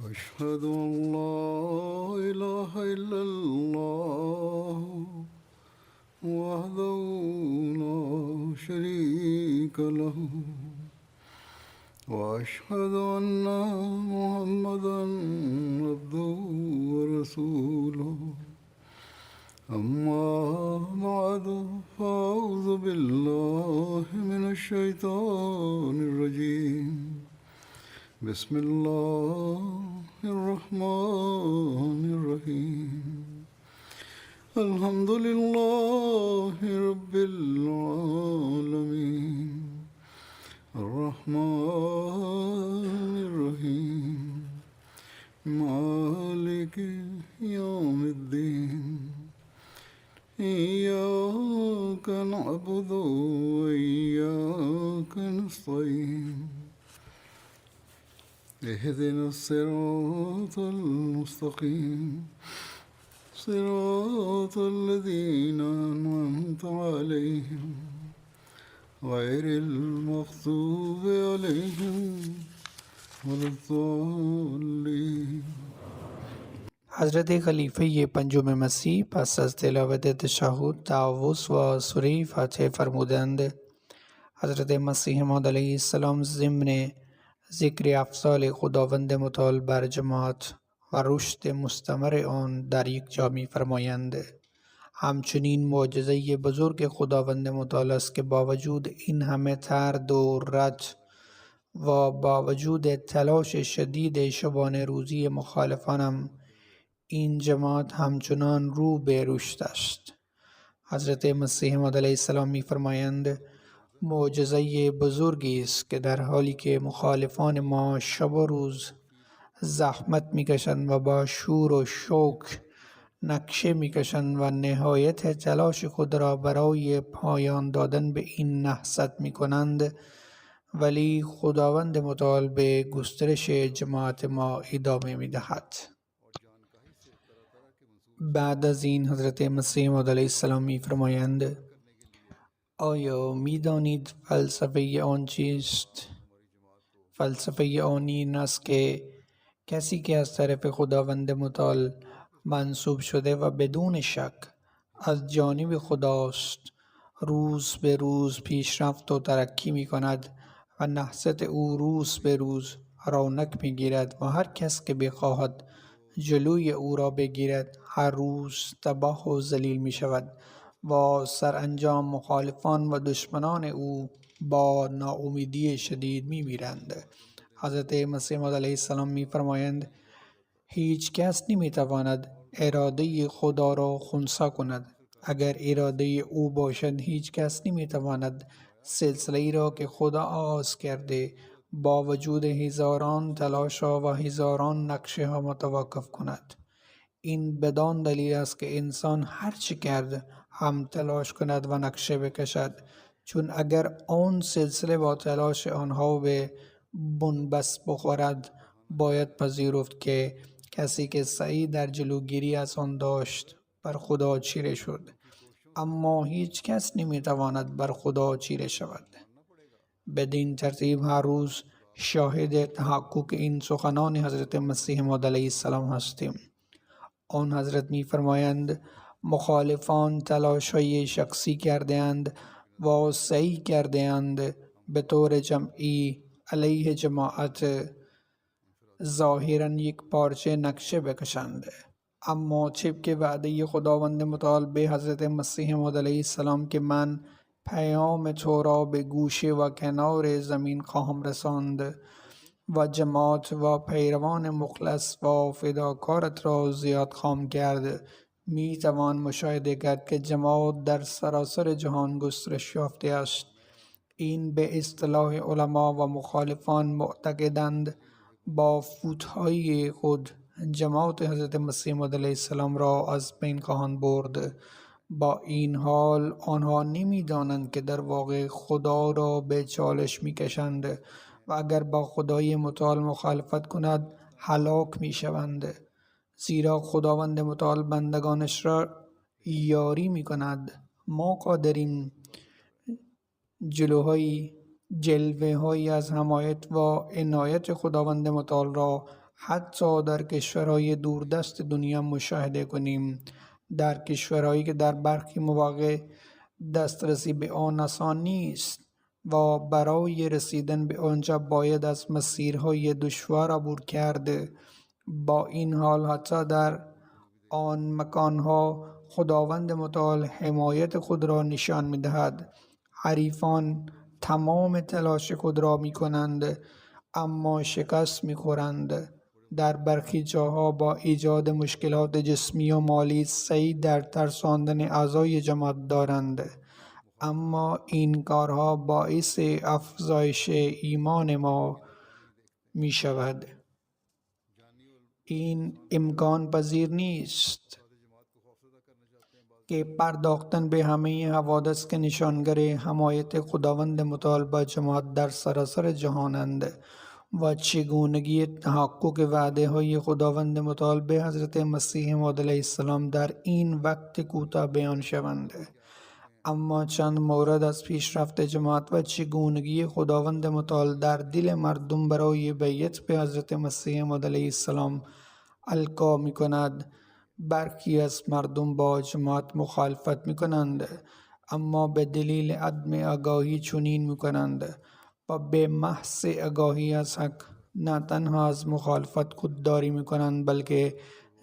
أشهد أن لا إله إلا الله وحده لا شريك له وأشهد أن محمدا عبده ورسوله أما بعد فأعوذ بالله من الشيطان الرجيم بسم الله الرحمن الرحيم الحمد لله رب العالمين الرحمن الرحيم مالك يوم الدين إياك نعبد وإياك نستعين اهدنا الصراط المستقيم صراط الذين أنعمت عليهم غير المغضوب عليهم ولا الضالين. حضرت خلیفه پنجم مسیح پس از تلاوت تشهد تعوذ و سوره فاتحه فرمودند: حضرت مسیح ماعود علیه السلام ضمن ذکر افضال خداوند متعال بر جماعت و رشد مستمر آن در یک جا می‌فرمایند: همچنین معجزه بزرگ خداوند متعال است که با وجود این همه طرد و رد و با وجود تلاش شدید شبانه روزی مخالفانم، این جماعت همچنان رو به رشد است. حضرت مسیح موعود علیه السلام می‌فرمایند: معجزه بزرگی است که در حالی که مخالفان ما شب و روز زحمت می‌کشند و با شور و شوق نقشه می‌کشند و نهایت تلاش خود را برای پایان دادن به این نهضت می‌کنند، ولی خداوند متعال به گسترش جماعت ما ادامه می‌دهد. بعد از این حضرت مسیح موعود علیه السلام می‌فرمایند: آیا می‌دانید فلسفه آن چیست؟ فلسفه آن این است که کسی که از طرف خداوند متعال منصوب شده و بدون شک از جانب خداست، روز به روز پیشرفت و ترقی می‌کند و نهضت او روز به روز رونق می‌گیرد و هر کس که بخواهد جلوی او را بگیرد هر روز تباه و ذلیل می‌شود و سرانجام مخالفان و دشمنان او با ناامیدی شدید می‌میرند. حضرت مسیح موعود علیه السلام می‌فرمایند: هیچ کس نمی‌تواند اراده خدا را خنثی کند. اگر اراده او باشد هیچ کس نمی‌تواند سلسله‌ای را که خدا آغاز کرده با وجود هزاران تلاش‌ها و هزاران نقشه‌ها متوقف کند. این بدان دلیل است که انسان هر چه کرد هم تلاش کند و نقشه بکشد، چون اگر آن سلسله با تلاش آنها به بنبست بخورد، باید پذیرفت که کسی که سعی در جلوگیری از آن داشت بر خدا چیره شد، اما هیچ کس نمیتواند بر خدا چیره شود. بدین ترتیب هر روز شاهد تحقق این سخنان حضرت مسیح موعود علیه السلام هستیم. آن حضرت می‌فرمایند: مخالفان تلاش‌های شخصی کرده‌اند و سعی کرده‌اند به طور جمعی علیه جماعت ظاهراً یک پارچه نقشه بکشند، اما طبق وعده خداوند متعال به حضرت مسیح موعود علیه السلام که من پیام تو را به گوشه و کنار زمین خواهم رساند و جماعت و پیروان مخلص و فداکارت را زیاد خواهم کرد، می توان مشاهده کرد که جماعت در سراسر جهان گسترش یافته است. این به اصطلاح علما و مخالفان معتقدند با فوتهای خود جماعت حضرت مسیح موعود علیه السلام را از بین خواهند برد. با این حال آنها نمی‌دانند که در واقع خدا را به چالش می‌کشند و اگر با خدای متعال مخالفت کند هلاک می‌شوند، زیرا خداوند متعال بندگانش را یاری می‌کند. ما قادریم جلوهایی از حمایت و عنایت خداوند متعال را حتی در کشورهای دوردست دنیا مشاهده کنیم. در کشورهایی که در برخی مواقع دسترسی به آن آسان نیست و برای رسیدن به آنجا باید از مسیرهای دشوار عبور کرد. با این حال حتی در آن مکانها خداوند متعال حمایت خود را نشان می‌دهد. حریفان تمام تلاش خود را می‌کنند اما شکست می‌خورند. در برخی جاها با ایجاد مشکلات جسمی و مالی سعی در ترساندن اعضای جماعت دارند، اما این کارها باعث افزایش ایمان ما می شود. این امکان پذیر نیست که پرداختن به همه حوادث که نشانگر حمایت خداوند متعال با جماعت در سراسر جهانند و چگونگی تحقق وعده های خداوند متعال به حضرت مسیح موعود علیه السلام در این وقت کوتاه بیان شوند. اما چند مورد از پیشرفت جماعت و چگونگی خداوند متعال در دل مردم برای بیعت به حضرت مسیح موعود علیه السلام القا می کند. برخی از مردم با جماعت مخالفت می کنند، اما به دلیل عدم آگاهی چنین می کنند و به محض آگاهی از حق نه تنها از مخالفت خودداری می کنند بلکه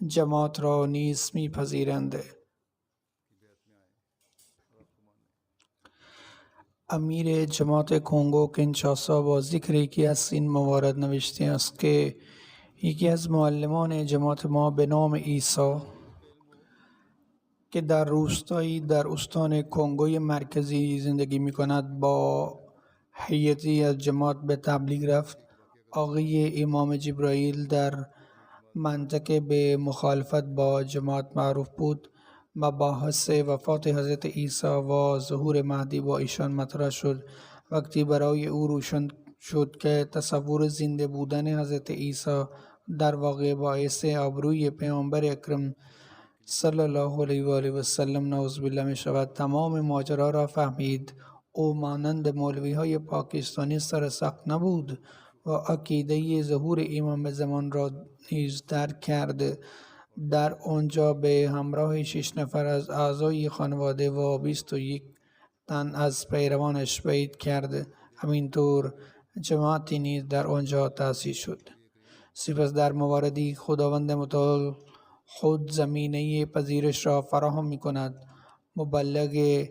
جماعت را نیز می پذیرند. امیر جماعت کنگو کنشاسا با ذکر یکی از این موارد نوشته است که یکی از معلمان جماعت ما به نام عیسی که در روستایی در استان کنگوی مرکزی زندگی می کند با هیئتی از جماعت به تبلیغ رفت. آقای امام جبرائیل در منطقه به مخالفت با جماعت معروف بود. مباحث وفات حضرت عیسی و ظهور مهدی با ایشان مطرح شد. وقتی برای او روشن شد که تصور زنده بودن حضرت عیسی در واقع باعث آبروی پیامبر اکرم صلی الله علیه و آله و سلم نعوذ بالله می شود، تمام ماجرا را فهمید. او مانند مولوی های پاکستانی سرسخت نبود و عقیده ظهور امام زمان را نیز درک کرد. در آنجا به همراه 6 نفر از اعضای خانواده و 21 تن از پیروانش بیعت کرد. همینطور جماعتی نیز در آنجا تأسیس شد. سپس در مواردی خداوند متعال خود زمینه پذیرش را فراهم می کند. مبلغ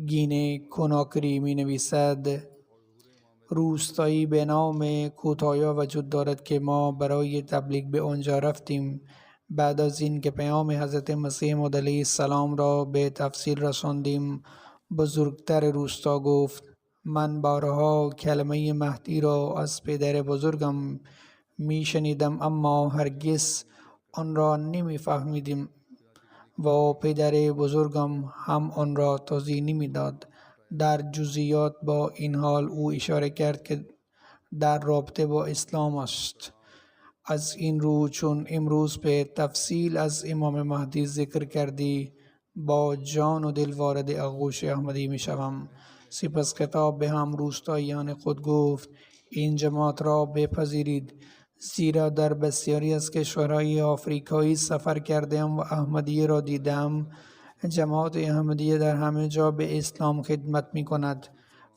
گینه کناکری می نویسد روستایی به نام کوتایا وجود دارد که ما برای تبلیغ به آنجا رفتیم. بعد از این که پیام حضرت مسیح موعود علیه السلام را به تفصیل رساندیم، بزرگتر روستا گفت من بارها کلمه مهدی را از پدر بزرگم می شنیدم اما هرگز آن را نمی فهمیدم و پدر بزرگم هم آن را توضیح نمی داد. در جزئیات با این حال او اشاره کرد که در رابطه با اسلام است. از این رو چون امروز به تفصیل از امام مهدی ذکر کردی با جان و دل وارد آغوش احمدی می شوم. سپس خطاب به هم روستاییان خود گفت این جماعت را بپذیرید، زیرا در بسیاری از کشورهای آفریقایی سفر کردم و احمدیه را دیدم. جماعت احمدیه در همه جا به اسلام خدمت می کند.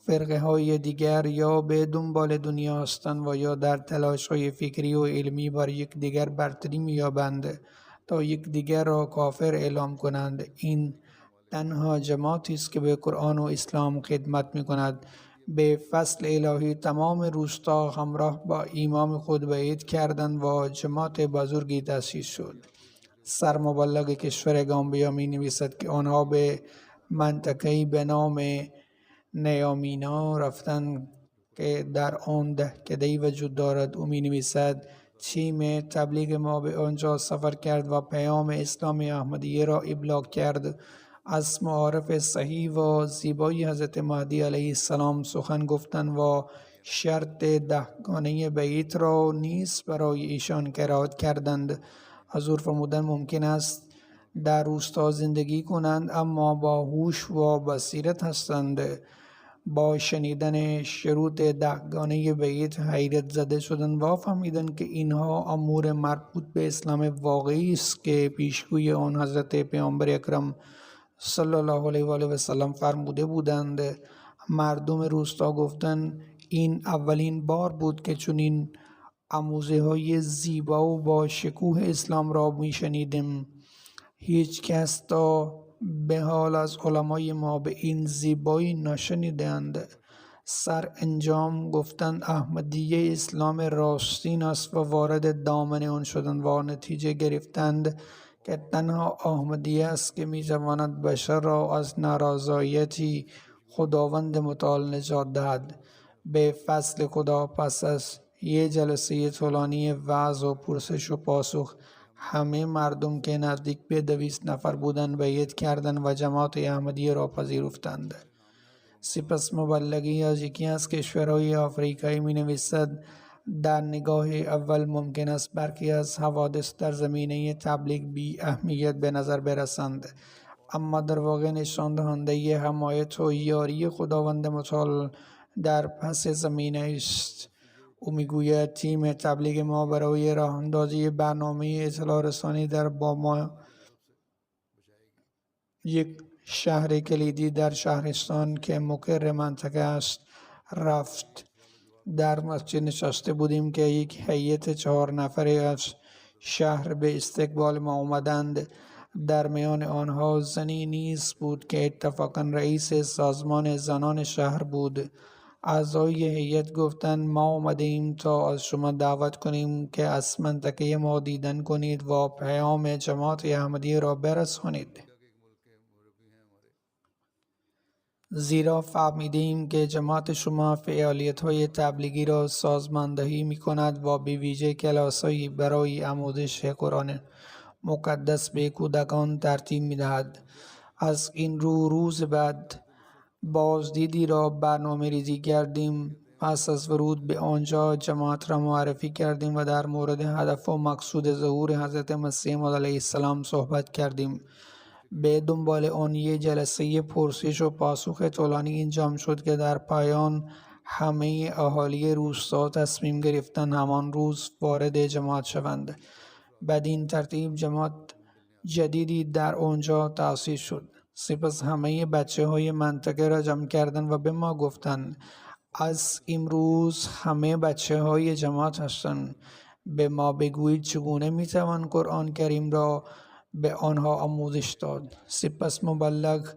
فرقه های دیگر یا به دنبال دنیا هستند و یا در تلاش های فکری و علمی بر یک دیگر برتری می یابند تا یک دیگر را کافر اعلام کنند. این تنها جماعتی است که به قرآن و اسلام خدمت می کند. به فضل الهی تمام روستا همراه با امام خود بیعت کردند و جماعت بزرگی تأسیس شد. سرمبلغ کشور گامبیا می نویسد که آنها به منطقه‌ای به نام نیامینا رفتند که در آن دهکده‌ای وجود دارد. او می نویسد تیم تبلیغ ما به آنجا سفر کرد و پیام اسلام احمدیه را ابلاغ کرد. از معارف صحیح و زیبای حضرت مهدی علیه السلام سخن گفتن و شرط 10 گانه بیعت را نیز برای ایشان قرائت کردند. حضور فرمودند ممکن است در روستا زندگی کنند اما با هوش و بصیرت هستند با شنیدن شروط 10 بیت حیرت زده شدند و فهمیدند که اینها امور مربوط به اسلام واقعی است که پیشگوی آن حضرت پیامبر اکرم صلی الله علیه و آله و سلم فرموده بودند. مردم روستا گفتند این اولین بار بود که چنین آموزه های زیبا و با شکوه اسلام را می شنیدیم. هیچ کس تا به حال از علمای ما به این زیبایی نشنیدند. سرانجام گفتند احمدیه اسلام راستین است و وارد دامن آن شدند و نتیجه گرفتند که تنها احمدیه است که می تواند بشر را از نارضایتی خداوند متعال نجات دهد. به فضل خدا پس از یک جلسه طولانی وعظ و پرسش و پاسخ همه مردم که نزدیک به 200 نفر بودند بیعت کردند و جماعت احمدیه را پذیرفتند. سپس مبلغی از یکی از کشورهای آفریقایی می نویسد در نگاه اول ممکن است برخی از حوادث در زمینه تبلیغ بی اهمیت به نظر برسند، اما در واقع نشان دهنده حمایت و یاری خداوند متعال در پس زمینه است. او میگوید تیم تبلیغ ما برای راه اندازی برنامه اطلاع رسانی در باما، یک شهر کلیدی در شهرستان که مقر منطقه است، رفت. در مسجد نشسته بودیم که یک هیئت 4 نفره از شهر به استقبال ما آمدند. در میان آنها زنی نیز بود که اتفاقا رئیس سازمان زنان شهر بود. اعضای هیئت گفتند ما آمده ایم تا از شما دعوت کنیم که از منطقه ما دیدن کنید و پیام جماعت احمدیه را برسانید، زیرا فهمیدیم که جماعت شما فعالیت‌های تبلیغی را سازماندهی می‌کند و به ویژه کلاس‌هایی برای آموزش قرآن مقدس به کودکان ترتیب می‌دهد. از این رو روز بعد بازدیدی را برنامه ریزی کردیم. پس از ورود به آنجا جماعت را معرفی کردیم و در مورد هدف و مقصود ظهور حضرت مسیح موعود علیه السلام صحبت کردیم. به دنبال آن یک جلسه پرسش و پاسخ طولانی انجام شد که در پایان همه اهالی روستا تصمیم گرفتند همان روز وارد جماعت شوند. بدین ترتیب جماعت جدیدی در آنجا تأسیس شد. سپس همه بچه‌های منطقه را جمع کردند و به ما گفتند از امروز همه بچه‌های جماعت هستند. به ما بگویید چگونه میتوان قرآن کریم را به آنها آموزش داد. سپس مبلغ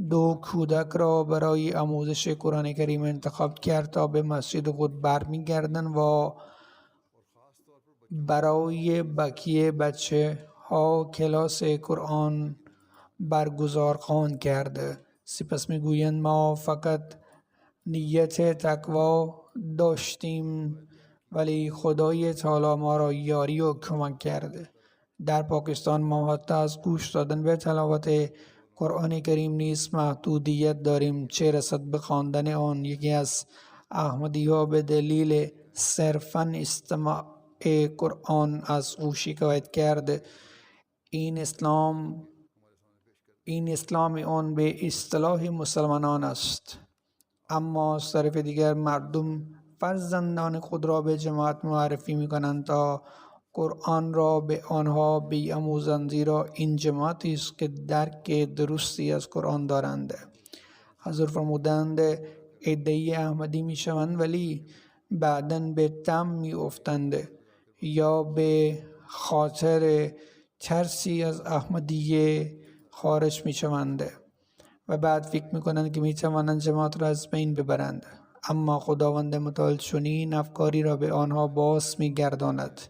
2 کودک را برای آموزش قرآن کریم انتخاب کرد تا به مسجد خود برمیگردند و برای بقیه بچه ها کلاس قرآن برگزار خواهند کرد. سپس میگویند ما فقط نیت تقوا داشتیم ولی خدای تعالی ما را یاری و کمک کرد. در پاکستان ما حتی از گوش دادن به تلاوت قرآن کریم نیز محدودیت داریم، چه رسد به خواندن آن. یکی از احمدی‌ها به دلیل صرفاً استماع قرآن از او شکایت کرد. این اسلام آن به اصطلاح مسلمانان است، اما از طرف دیگر مردم فرزندان خود را به جماعت معرفی می‌کنند تا قرآن را به آنها بیاموزند، زیرا این جماعتی است که درک درستی از قرآن دارند. حضور فرمودند عده‌ای احمدی میشوند ولی بعداً به طمع میافتند یا به خاطر ترسی از احمدیه خارج میشوند و بعد فکر میکنند که میتوانند جماعت را از بین ببرند، اما خداوند متعال چنین افکاری را به آنها باز میگرداند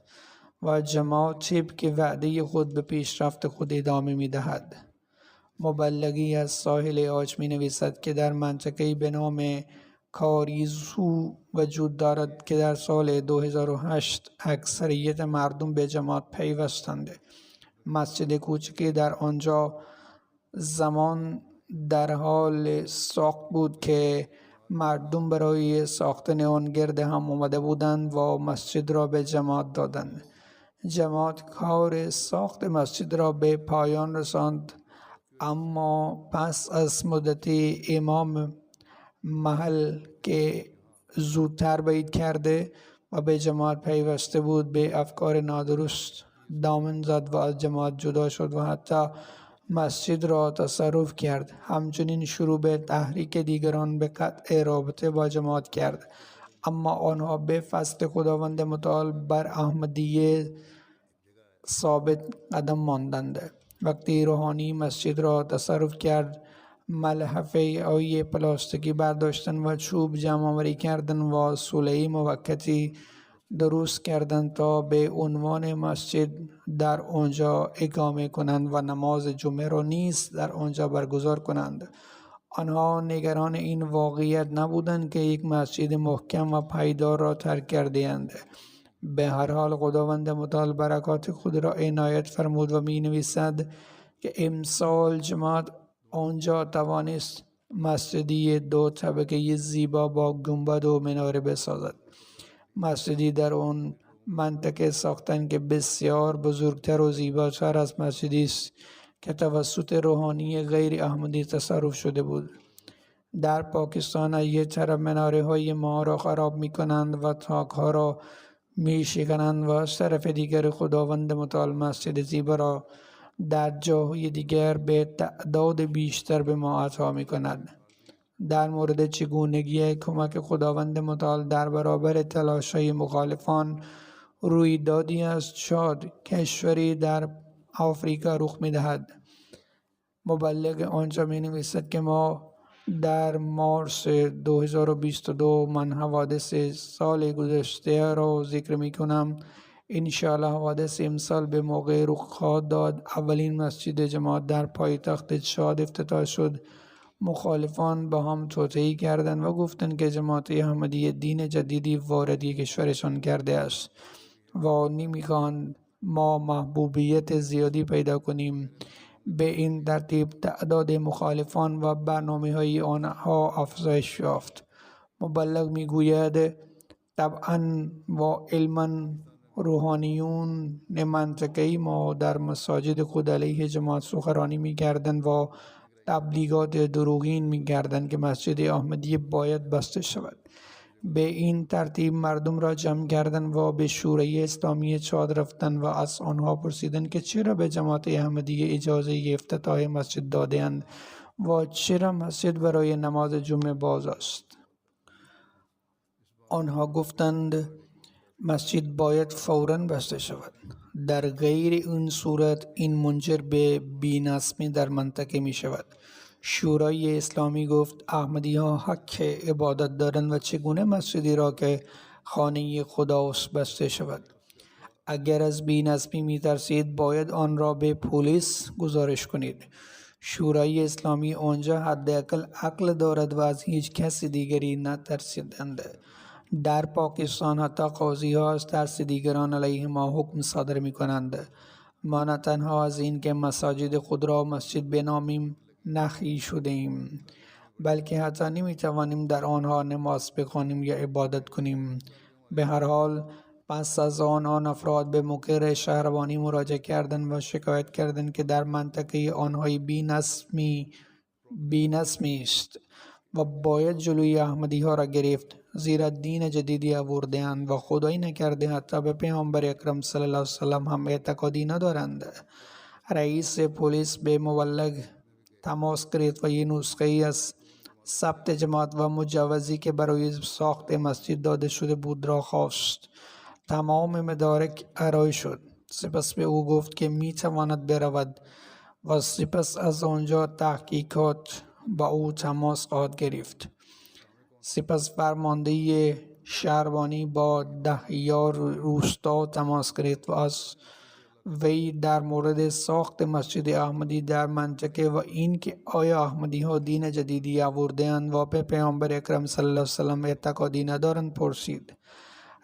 و جماعت طبق وعده خود به پیشرفت خود ادامه میدهد. مبلغی از ساحل عاج می نویسد که در منطقه‌ای به نام کاریزو وجود دارد که در سال 2008 اکثریت مردم به جماعت پیوستند. مسجد کوچکی در آنجا زمان در حال ساخت بود که مردم برای ساختن آن گرد هم آمده بودند و مسجد را به جماعت دادند. جماعت کار ساخت مسجد را به پایان رساند، اما پس از مدتی امام محل که زودتر بعید کرده و به جماعت پیوسته بود به افکار نادرست دامن زد و از جماعت جدا شد و حتی مسجد را تصرف کرد. همچنین شروع به تحریک دیگران به قطع رابطه با جماعت کرد، اما آنها به فضل خداوند متعال بر احمدیه ثابت قدم ماندند. وقتی روحانی مسجد را تصرف کرد، ملحفه آیه پلاستیکی برداشتن و چوب جمع آوری کردن و صلح موقتی درست کردند تا به عنوان مسجد در آنجا اقامه کنند و نماز جمعه را نیز در آنجا برگزار کنند. آنها نگران این واقعیت نبودند که یک مسجد محکم و پایدار را ترک کرده‌اند. به هر حال خداوند متعال برکات خود را عنایت فرمود و می نویسد که امسال جماعت آنجا توانست مسجدی 2 طبقه زیبا با گنبد و مناره بسازد. مسجدی در آن منطقه ساختند که بسیار بزرگتر و زیباتر از مسجدی است که توسط روحانی غیر احمدی تصرف شده بود. در پاکستان از یک طرف مناره های ما را خراب می کنند و تاک ها را می شکنند و از طرف دیگر خداوند متعال مسجد زیبا را در جاهای دیگر به تعداد بیشتر به ما عطا می کند. در مورد چگونگی کمک خداوند متعال در برابر تلاش‌های مخالفان، رویدادی است چاد کشوری در آفریقا رخ می دهد. مبلغ آنجا می نویسد که ما در مارس 2022 من حوادث سال گذشته را ذکر می کنم. انشاءالله حوادث امسال به موقع رخ خواهد داد. اولین مسجد جماعت در پایتخت چاد افتتاح شد. مخالفان با هم توطئه‌ای کردند و گفتند که جماعت احمدیه دین جدیدی واردی کشورشان کرده است و نمی‌خواهند ما محبوبیت زیادی پیدا کنیم. به این ترتیب تعداد مخالفان و برنامه‌های آنها افزایش یافت. مبلغ می‌گوید طبعاً و علماً روحانیون منطقه‌ای ما در مساجد خود علیه جماعت سخنرانی می‌کردند و تبلیغات دروغین می‌کردند که مسجد احمدیه باید بسته شود. به این ترتیب مردم را جمع کردند و به شورای اسلامی چاد رفتند و از آنها پرسیدند که چرا به جماعت احمدیه اجازه افتتاح مسجد داده‌اند و چرا مسجد برای نماز جمعه باز است. آنها گفتند مسجد باید فوراً بسته شود. در غیر این صورت این منجر به بی‌نظمی در منطقه می شود. شورای اسلامی گفت احمدی ها حق عبادت دارند و چگونه مسجدی را که خانه خداست بسته شود. اگر از بی‌نظمی می ترسید باید آن را به پلیس گزارش کنید. شورای اسلامی آنجا حداقل عقل دارد و از هیچ کس دیگری نترسیدند. در پاکستان حتی قاضی ها از ترس دیگران علیه ما حکم صادر می کنند. ما نه تنها از این که مساجد خود را مسجد بنامیم نهی شده ایم، بلکه حتی نمی توانیم در آنها نماز بخوانیم یا عبادت کنیم. به هر حال پس از آن افراد به مقر شهربانی مراجعه کردند و شکایت کردند که در منطقه آنهای بی‌نظمی است و باید جلوی احمدی ها را گرفت، زیرا دین جدیدی آورده‌اند و خدایی نکرده حتی به پیامبر اکرم صلی الله علیه وسلم هم اعتقادی ندارند. رئیس پلیس به مبلغ تماس گرفت و یک نسخه ای از ثبت جماعت و مجوزی که برای ساخت مسجد داده شده بود را خواست. تمام مدارک ارائه شد. سپس به او گفت که می تواند برود و سپس از آنجا تحقیقات با او تماس خواهد گرفت. سپس فرمانده شهربانی با دهیار روستا تماس گرفت و از وی در مورد ساخت مسجد احمدی در منطقه و این که آیا احمدی ها دین جدیدی آورده‌اند و به پیامبر اکرم صلی الله علیه وسلم اعتقادی ندارند پرسید.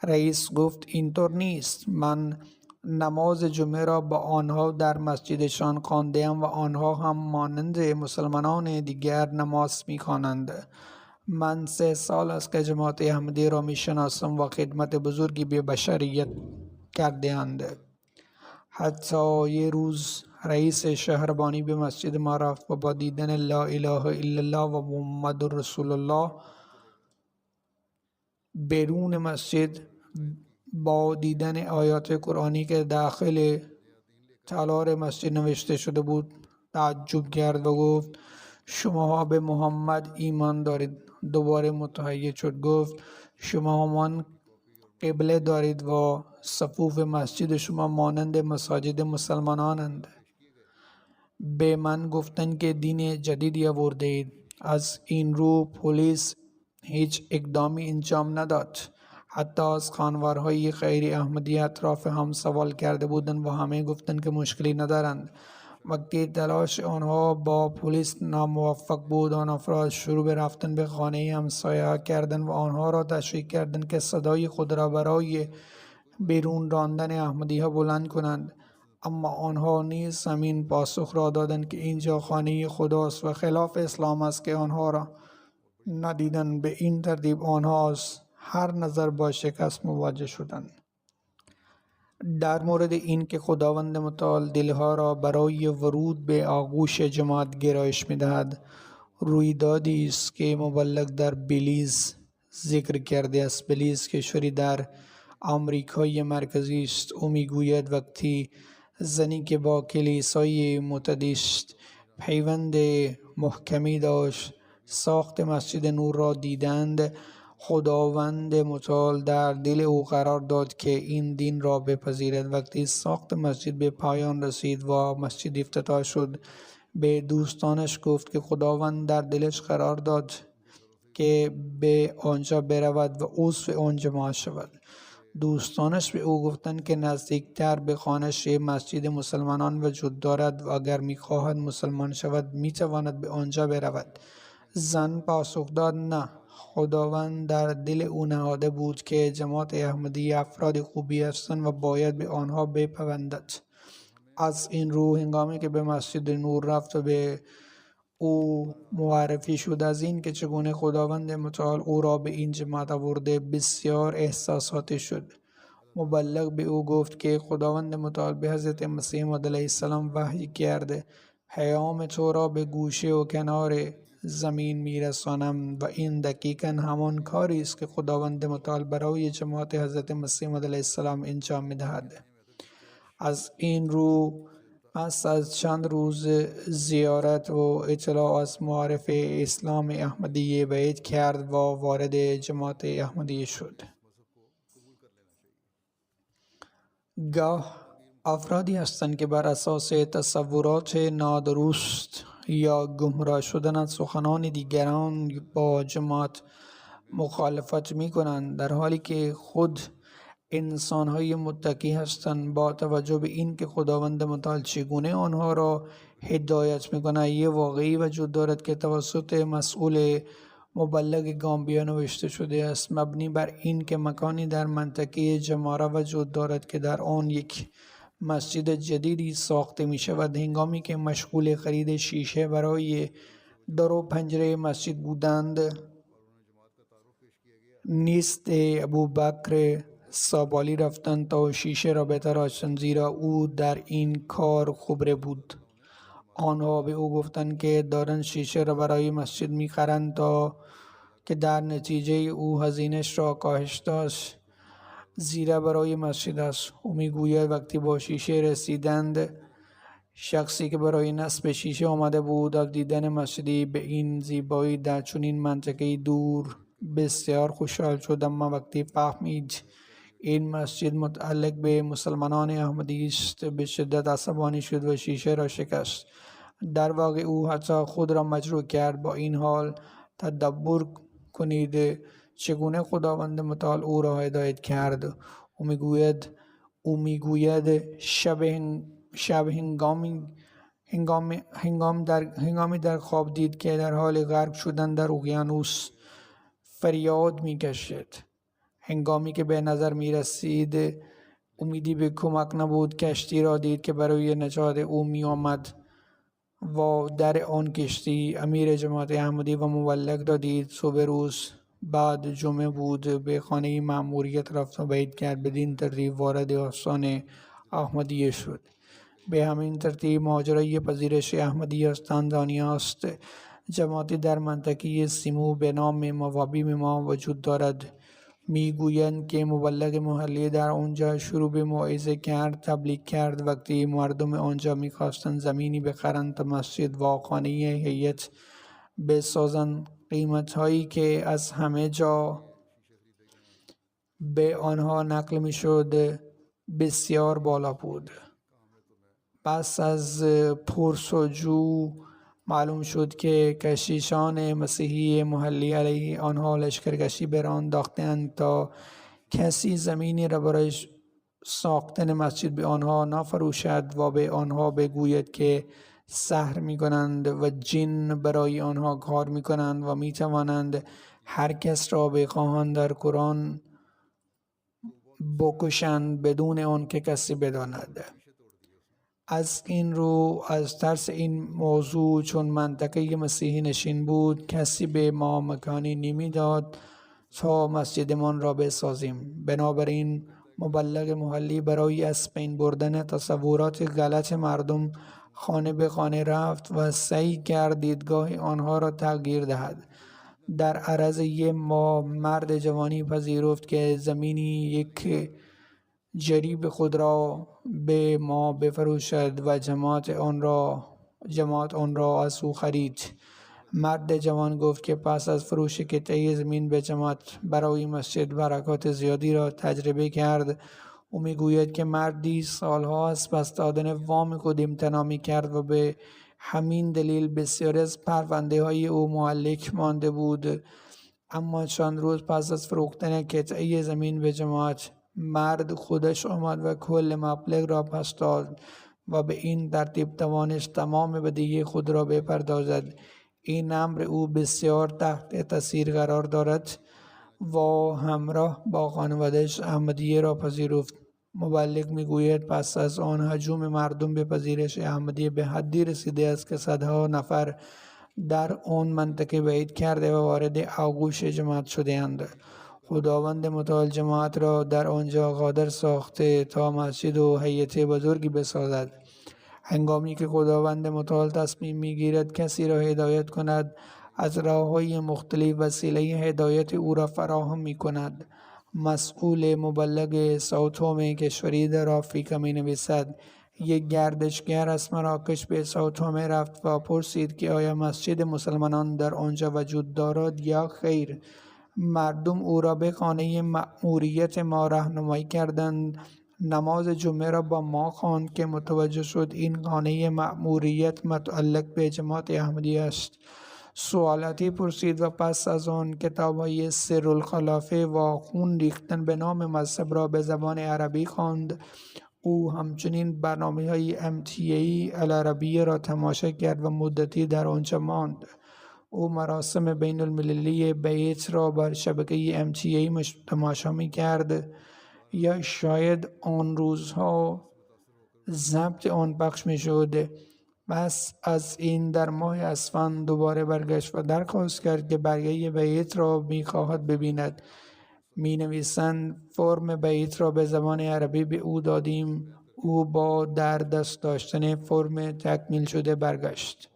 رئیس گفت اینطور نیست. من نماز جمعه را با آنها در مسجدشان خوانده‌ام و آنها هم مانند مسلمانان دیگر نماز می‌خوانند. من 3 سال است که جماعت احمدی را می‌شناسم و خدمت بزرگی به بشریت کرده‌اند. حتی یه روز رئیس شهربانی به مسجد ما رفت و با دیدن لا اله الا الله و محمد رسول الله بیرون مسجد با دیدن آیات قرآنی که داخل تالار مسجد نوشته شده بود تعجب کرد و گفت شما به محمد ایمان دارید. دوباره متحیر شد، گفت شما همان قبله دارید و صفوف مسجد شما مانند مساجد مسلمانانند. به من گفتند که دین جدیدی آورده اید. از این رو پلیس هیچ اقدامی انجام نداد. حتی از خانوارهای غیر احمدی اطراف هم سوال کرده بودند و همه گفتند که مشکلی ندارند. وقتی تلاش آنها با پلیس ناموفق بود، آن افراد شروع به رفتن به خانه همسایه کردند و آنها را تشویق کردند که صدای خود را برای بیرون راندن احمدی ها بلند کنند. اما آنها نیز همین پاسخ را دادند که اینجا خانه خداست و خلاف اسلام است که آنها را ندیدند. به این ترتیب آنها از هر نظر با شکست مواجه شدند. در مورد این که خداوند متعال دلها را برای ورود به آغوش جماعت گرایش می‌دهد، رویدادی است که مبلغ در بلیز ذکر کرده است. بلیز کشوری در آمریکای مرکزی است. او میگوید وقتی زنی که با کلیسای متدیست پیوند محکمی داشت ساخت مسجد نور را دیدند، خداوند متعال در دل او قرار داد که این دین را بپذیرد. وقتی ساخت مسجد به پایان رسید و مسجد افتتاح شد، به دوستانش گفت که خداوند در دلش قرار داد که به آنجا برود و عضو آن جماعت شود. دوستانش به او گفتند که نزدیکتر به خانه‌اش مسجد مسلمانان وجود دارد و اگر می‌خواهد مسلمان شود می‌تواند به آنجا برود. زن پاسخ داد نه، خداوند در دل او نهاده بود که جماعت احمدی افراد خوبی هستند و باید به آنها بپیوندد. از این رو هنگامی که به مسجد نور رفت و به او معرفی شد از این که چگونه خداوند متعال او را به این جماعت آورده، بسیار احساساتی شد. مبلغ به او گفت که خداوند متعال به حضرت مسیح موعود علیه السلام وحی کرده پیام تو را به گوشه و کنار زمین میرسانم و این دقیقاً همان کاری است که خداوند متعال برای جماعت حضرت مسیح موعود علیه السلام انجام می‌دهد. از این رو پس از چند روز زیارت و اطلاع از معارف اسلام احمدی بیعت کرد و وارد جماعت احمدی شد. گاه افرادی هستند که بر اساس تصورات نادرست یا گمراه شدن از سخنان دیگران با جماعت مخالفت می کنند، در حالی که خود انسان‌های متقی هستند. با توجه به این که خداوند متعال چگونه آنها را هدایت می‌کند، یک واقعی وجود دارد که توسط مسئول مبلغ گامبیا نوشته شده است، مبنی بر این که مکانی در منطقه جماره وجود دارد که در آن یک مسجد جدیدی ساخته می شود. هنگامی که مشغول خرید شیشه برای در و پنجره مسجد بودند، نیست ابوبکر سابالی رفتند تا شیشه را بتراشند، زیرا او در این کار خبره بود. آنها به او گفتند که دارند شیشه را برای مسجد می‌خرند تا که در نتیجه او هزینه‌اش را کاهش داشت، زیرا برای مسجد است. او میگوید وقتی با شیشه رسیدند، شخصی که برای نصب شیشه آمده بود از دیدن مسجدی به این زیبایی در چنین منطقه دور بسیار خوشحال شد. اما وقتی فهمید این مسجد متعلق به مسلمانان احمدی است، به شدت عصبانی شد و شیشه را شکست. در واقع او حتی خود را مجروح کرد. با این حال تدبر کنید چگونه خداوند متعال او را هدایت کرد. او میگوید شب هنگامی در خواب دید که در حال غرق شدن در اقیانوس فریاد میکشید. هنگامی که به نظر می رسید امیدی به کمک نبود، کشتی را دید که برای نجات او می آمد و در آن کشتی امیر جماعت احمدی و مبلغ را دید. صبح روز بعد جمعه بود، به خانه مأموریت رفت و بیعت کرد. بدین ترتیب وارد آستان احمدیه شد. به همین ترتیب ماجرای پذیرش احمدی از تانزانیا است. جماعتی در منطقه سیمو به نام موابیم ما وجود دارد. میگویند که مبلغ محلی در آنجا شروع به موعظه کرد، تبلیغ کرد. وقتی مردم آنجا میخواستند زمینی بخرند تا مسجد و خانه هیئت بسازند، قیمت‌هایی که از همه جا به آنها نقل می‌شد بسیار بالا بود. پس از پرس‌وجو معلوم شد که کشیشان مسیحی محلی علیه آنها لشکرکشی به راه انداخته‌اند تا کسی زمینی را برای ساختن مسجد به آنها نفروشد و به آنها بگوید که سحر می‌کنند و جن برای آنها کار می‌کنند و می‌توانند هر کس را بخواهند در قرآن بکشند بدون آن که کسی بداند. از این رو از ترس این موضوع چون منطقه مسیحی نشین بود کسی به ما مکانی نمیداد تا مسجدمان را بسازیم. بنابراین مبلغ محلی برای از بین بردن تصورات غلط مردم خانه به خانه رفت و سعی کرد دیدگاه آنها را تغییر دهد. در عرض یک ماه مرد جوانی پذیرفت که زمینی یک جریب خود را به ما بفروشد و جماعت آن را از او خرید. مرد جوان گفت که پس از فروش قطعه زمین به جماعت برای مسجد برکات زیادی را تجربه کرد. او میگوید که مردی سالها از پس دادن وام خود امتناع می‌کرد و به همین دلیل بسیاری از پرونده های او معلق مانده بود. اما چند روز پس از فروختن قطعه زمین به جماعت مرد خودش آمد و کل مبلغ را پس داد و به این ترتیب توانست تمام بدهی خود را بپردازد. این امر او بسیار تحت تاثیر قرار دارد و همراه با خانواده‌اش احمدیه را پذیرفت. مبلغ میگوید پس از آن هجوم مردم به پذیرش احمدیه به حدی رسیده است که صدها نفر در آن منطقه بیعت کرده و وارد آغوش جماعت شده‌اند. خداوند متعال جماعت را در آنجا قادر ساخته تا مسجد و هیئت بزرگی بسازد. هنگامی که خداوند متعال تصمیم میگیرد کسی را هدایت کند، از راه‌های مختلف وسیله هدایت او را فراهم می‌کند. مسئول مبلغ ساوتومه کشوری در آفریقا می‌نویسد: یک گردشگر از مراکش به ساوتومه رفت و پرسید که آیا مسجد مسلمانان در آنجا وجود دارد یا خیر. مردم او را به خانه مأموریت ما راهنمایی کردند. نماز جمعه را با ما خواند که متوجه شد این خانه مأموریت متعلق به جماعت احمدی است. سوالاتی پرسید و پس از آن کتاب‌های سرالخلافه و خون ریختن به نام مذهب را به زبان عربی خواند. او همچنین برنامه‌های MTA العربیه را تماشا کرد و مدتی در آنجا ماند. او مراسم بین المللی بیعت را بر شبکه MTA تماشا می‌کرد یا شاید آن روزها ضبط آن پخش می‌شد. پس از این در ماه اسفند دوباره برگشت و درخواست کرد که برگه بیعت را می‌خواهد ببیند. می‌نویسند فرم بیعت را به زبان عربی به او دادیم. او با در دست داشتن فرم تکمیل شده برگشت.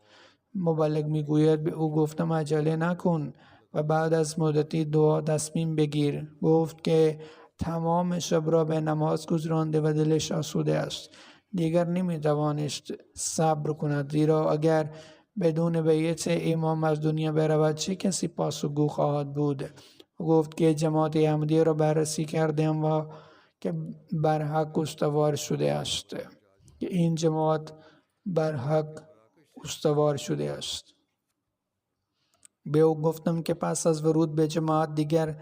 مبلغ میگوید به او گفتم عجله نکن و بعد از مدتی دعا تصمیم بگیر. گفت که تمام شب را به نماز گذرانده و دلش آسوده است. دیگر نمیتوانست صبر کند، زیرا اگر بدون بیعت امام از دنیا برود چه کسی پاسخگو خواهد بود. گفت که جماعت احمدیه را بررسی کردم و که بر حق استوار شده است. که این جماعت بر حق استوار شده است. به او گفتم که پس از ورود به جماعت دیگر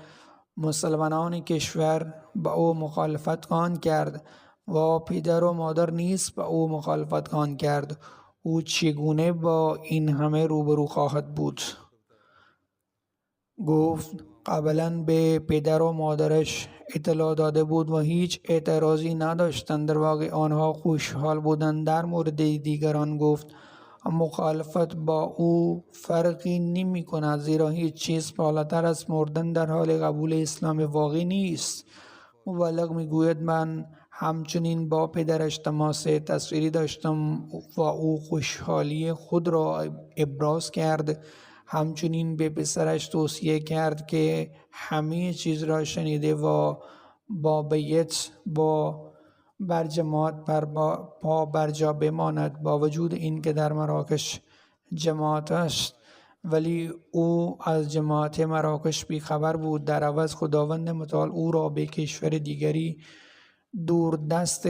مسلمانان کشور با او مخالفت خواهند کرد و پدر و مادر نیز با او مخالفت خواهند کرد. او چگونه با این همه روبرو خواهد بود؟ گفت قبلا به پدر و مادرش اطلاع داده بود و هیچ اعتراضی نداشتند. در واقع آنها خوشحال بودند. در مورد دیگران گفت مخالفت با او فرقی نمی کند، زیرا هیچ چیز بالاتر از مردن در حال قبول اسلام واقعی نیست. مبلغ میگوید من همچنین با پدرش تماس تصویری داشتم و او خوشحالی خود را ابراز کرد. همچنین به پسرش توصیه کرد که همه چیز را شنیده و با بیت بر جماعت پا بر جا بماند. با وجود اینکه در مراکش جماعت است ولی او از جماعت مراکش بیخبر بود. در عوض خداوند متعال او را به کشور دیگری دوردست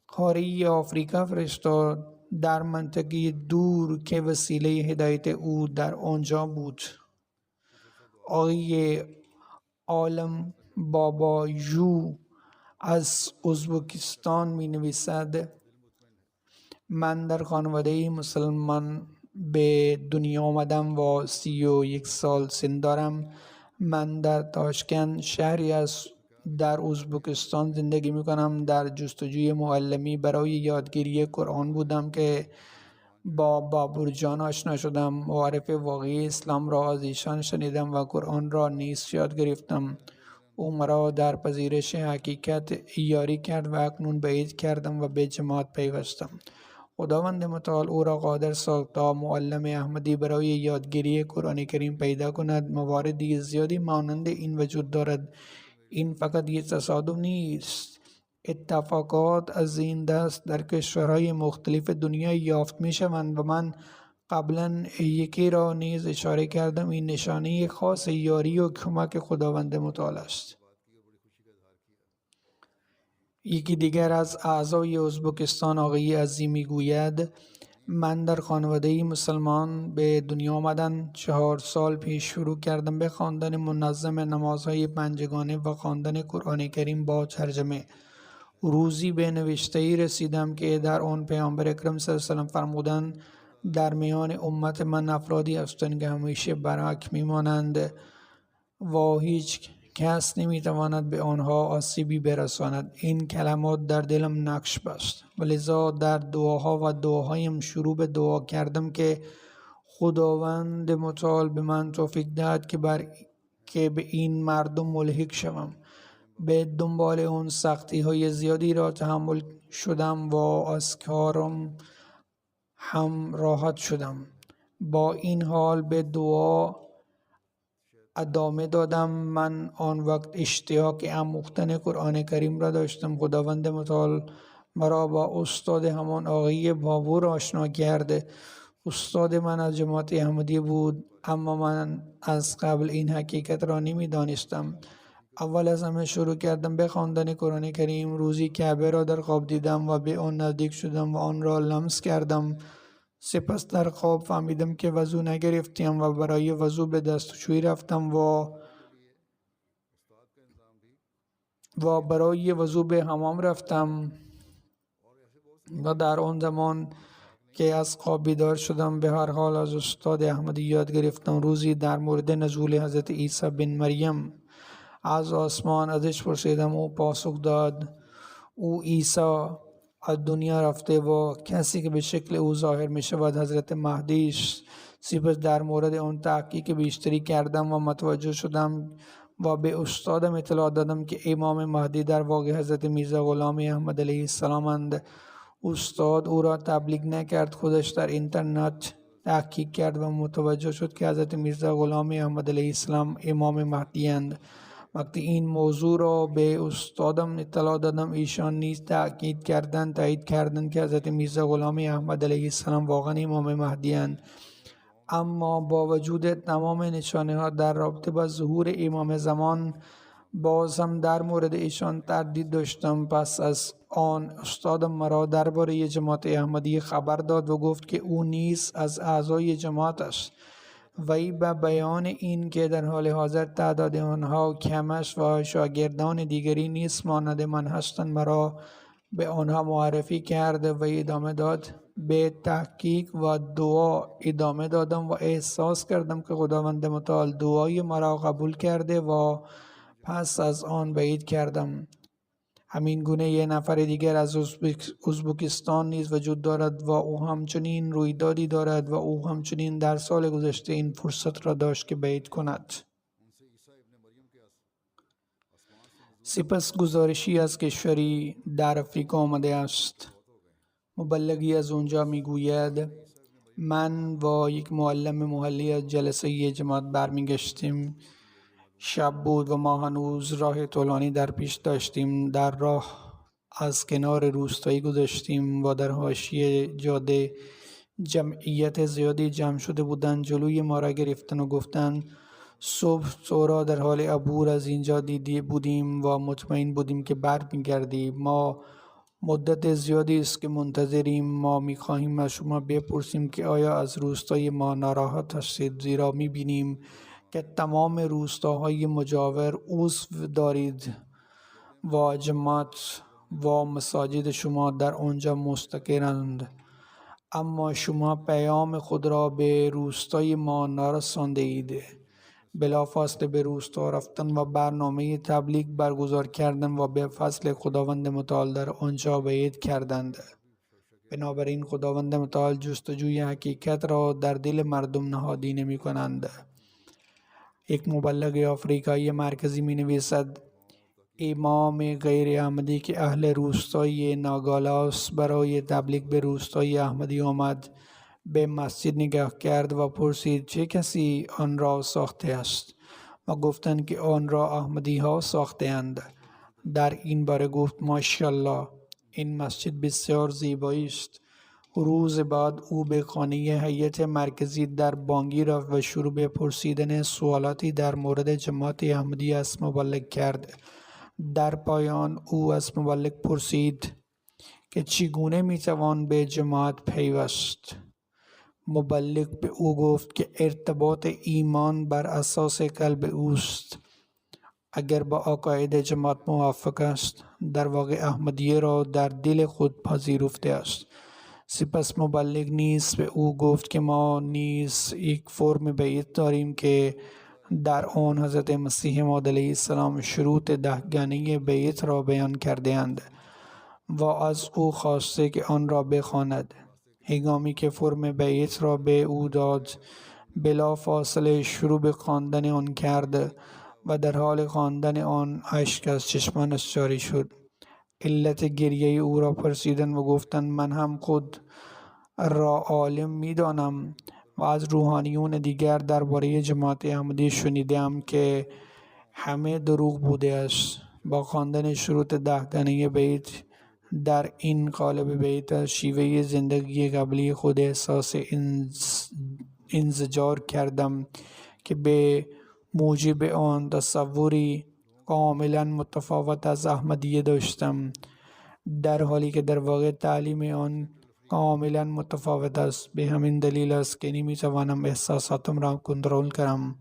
قاره آفریقا فرستاد، در منطقه دور که وسیله هدایت او در آنجا بود. آقای عالم بابا جو از ازبکستان می نویسد: من در خانواده مسلمان به دنیا آمدم و 31 سال سن دارم. من در تاشکند شهری است در ازبکستان زندگی می کنم. در جستجوی معلمی برای یادگیری قرآن بودم که با بابور جان آشنا شدم. معرف واقعی اسلام را از ایشان شنیدم و قرآن را نیز یاد گرفتم. او مرا در پذیرش حقیقت یاری کرد و اکنون بعید کردم و به جماعت پیوستم. خداوند متعال او را قادر ساخت تا معلم احمدی برای یادگیری قرآن کریم پیدا کند. مواردی زیادی مانند این وجود دارد. این فقط یک تصادف نیست. اتفاقات از این دست در کشورهای مختلف دنیا یافت می شوند و من قبلا یکی را نیز اشاره کردم. این نشانه خاص یاری و کمک خداوند متعال است. یکی دیگر از اعضای ازبکستان آقای عظیمی گوید: من در خانواده مسلمان به دنیا آمدن 4 سال پیش شروع کردم به خواندن منظم نمازهای پنجگانه و خواندن قرآن کریم با ترجمه. روزی به نوشته‌ای رسیدم که در آن پیامبر اکرم صلی الله علیه و سلم فرمودند در میان امت من افرادی هستند که همیشه برحق میمانند و هیچ کس نمیتواند به آنها آسیبی برساند. این کلمات در دلم نقش بست و لذا در دعاها و دعاهایم شروع به دعا کردم که خداوند متعال به من توفیق دهد که به این مردم ملحق شوم. به دنبال اون سختی های زیادی را تحمل شدم و از کارم هم راحت شدم. با این حال به دعا ادامه دادم. من آن وقت اشتیاق آموختن قرآن کریم را داشتم. خداوند متعال مرا با استاد همان آقای بابور آشنا کرد. استاد من از جماعت احمدی بود، اما من از قبل این حقیقت را نمی دانستم. اول از همه شروع کردم به خواندن قرآن کریم. روزی کعبه را در خواب دیدم و به آن نزدیک شدم و آن را لمس کردم. سپس در خواب فهمیدم که وضو نگرفتیم و برای وضو به دستشویی رفتم و برای وضو به حمام رفتم و در آن زمان که از خواب بیدار شدم به هر حال از استاد احمدی یاد گرفتم. روزی در مورد نزول حضرت عیسی بن مریم از آسمان ازش پرسیدم. او پاسخ داد او عیسی از دنیا رفته و کسی که به شکل او ظاهر می شود حضرت مهدی است. سپس در مورد آن تحقیق بیشتری کردم و متوجه شدم و به استادم اطلاع دادم که امام مهدی در واقع حضرت میرزا غلام احمد علیه السلام اند. استاد او را تبلیغ نکرد، خودش در اینترنت تحقیق کرد و متوجه شد که حضرت میرزا غلام احمد علیه السلام امام مهدی اند. وقتی این موضوع را به استادم اطلاع دادم، ایشان نیز تایید کردند که حضرت میرزا غلام احمد علیه السلام واقعا امام مهدی اند. اما با وجود تمام نشانه ها در رابطه با ظهور امام زمان باز هم در مورد ایشان تردید داشتم. پس از آن استادم مرا درباره جماعت احمدی خبر داد و گفت که او نیز از اعضای جماعت است. وی به بیان این که در حال حاضر تعداد آنها کم است و شاگردان دیگری نیز مانند من هستند مرا به آنها معرفی کرد و ادامه داد. به تحقیق و دعا ادامه دادم و احساس کردم که خداوند متعال دعای مرا قبول کرده و پس از آن بعید کردم. همین گونه یک نفر دیگر از ازبکستان نیز وجود دارد و او همچنین رویدادی دارد و او همچنین در سال گذشته این فرصت را داشت که بعید کند. سپس گزارشی از کشوری در افریقا آمده است. مبلغی از آنجا میگوید من و یک معلم محلی از جلسه جماعت برمیگشتیم. شب بود و ما هنوز راه طولانی در پیش داشتیم. در راه از کنار روستایی گذشتیم و در حاشیه جاده جمعیت زیادی جمع شده بودند. جلوی ما را گرفتن و گفتند صبح تو را در حال عبور از اینجا دیده بودیم و مطمئن بودیم که برمیگردی. ما مدت زیادی است که منتظریم. ما میخواهیم از شما بپرسیم که آیا از روستای ما ناراحت هستید، زیرا میبینیم که تمام روستاهای مجاور عضو دارید و جماعت و مساجد شما در آنجا مستقرند، اما شما پیام خود را به روستای ما نرسانده اید. بلافاصله به روستا رفتن و برنامه تبلیغ برگزار کردند و به فضل خداوند متعال در آنجا بیعت کردند. بنابراین خداوند متعال جستجوی حقیقت را در دل مردم نهادی نمی کنند. یک مبلغ آفریقایی مرکزی می نویسد امام غیر احمدی که اهل روستای ناگالاس برای تبلیغ به روستای احمدی آمد به مسجد نگاه کرد و پرسید چه کسی آن را ساخته است و گفتند که آن را احمدی ها ساخته اند. در این باره گفت ماشاءالله این مسجد بسیار زیبایی است. روز بعد او به خانه هیئت مرکزی در بانگی رفت و شروع به پرسیدن سوالاتی در مورد جماعت احمدی از مبلغ کرد. در پایان او از مبلغ پرسید که چگونه میتوان به جماعت پیوست. مبلغ به او گفت که ارتباط ایمان بر اساس قلب اوست. اگر با عقاید جماعت موافق است، در واقع احمدیه را در دل خود پذیرفته است. سپس مبلغ نیز به او گفت که ما نیز یک فرم بیعت داریم که در آن حضرت مسیح موعود علیه السلام شروط 10 بیعت را بیان کرده اند و از او خواسته که آن را بخواند. هنگامی که فرم بیعت را به او داد، بلا فاصله شروع به خواندن آن کرد و در حال خواندن آن اشک از چشمانش جاری شد. علت گریه او را پرسیدند و گفتند من هم خود را عالم می دانم و از روحانیون دیگر درباره جماعت احمدی شنیدم که همه دروغ بوده است. با خواندن شروط 10 بیت در این قالب بیت از شیوه زندگی قبلی خود احساس انزجار کردم که به موجب آن تصوری کاملا متفاوت از احمدیه داشتم، در حالی که در واقع تعلیم آن کاملا متفاوت است. به همین دلیل است که نمیتوانم احساساتم را کنترل کنم.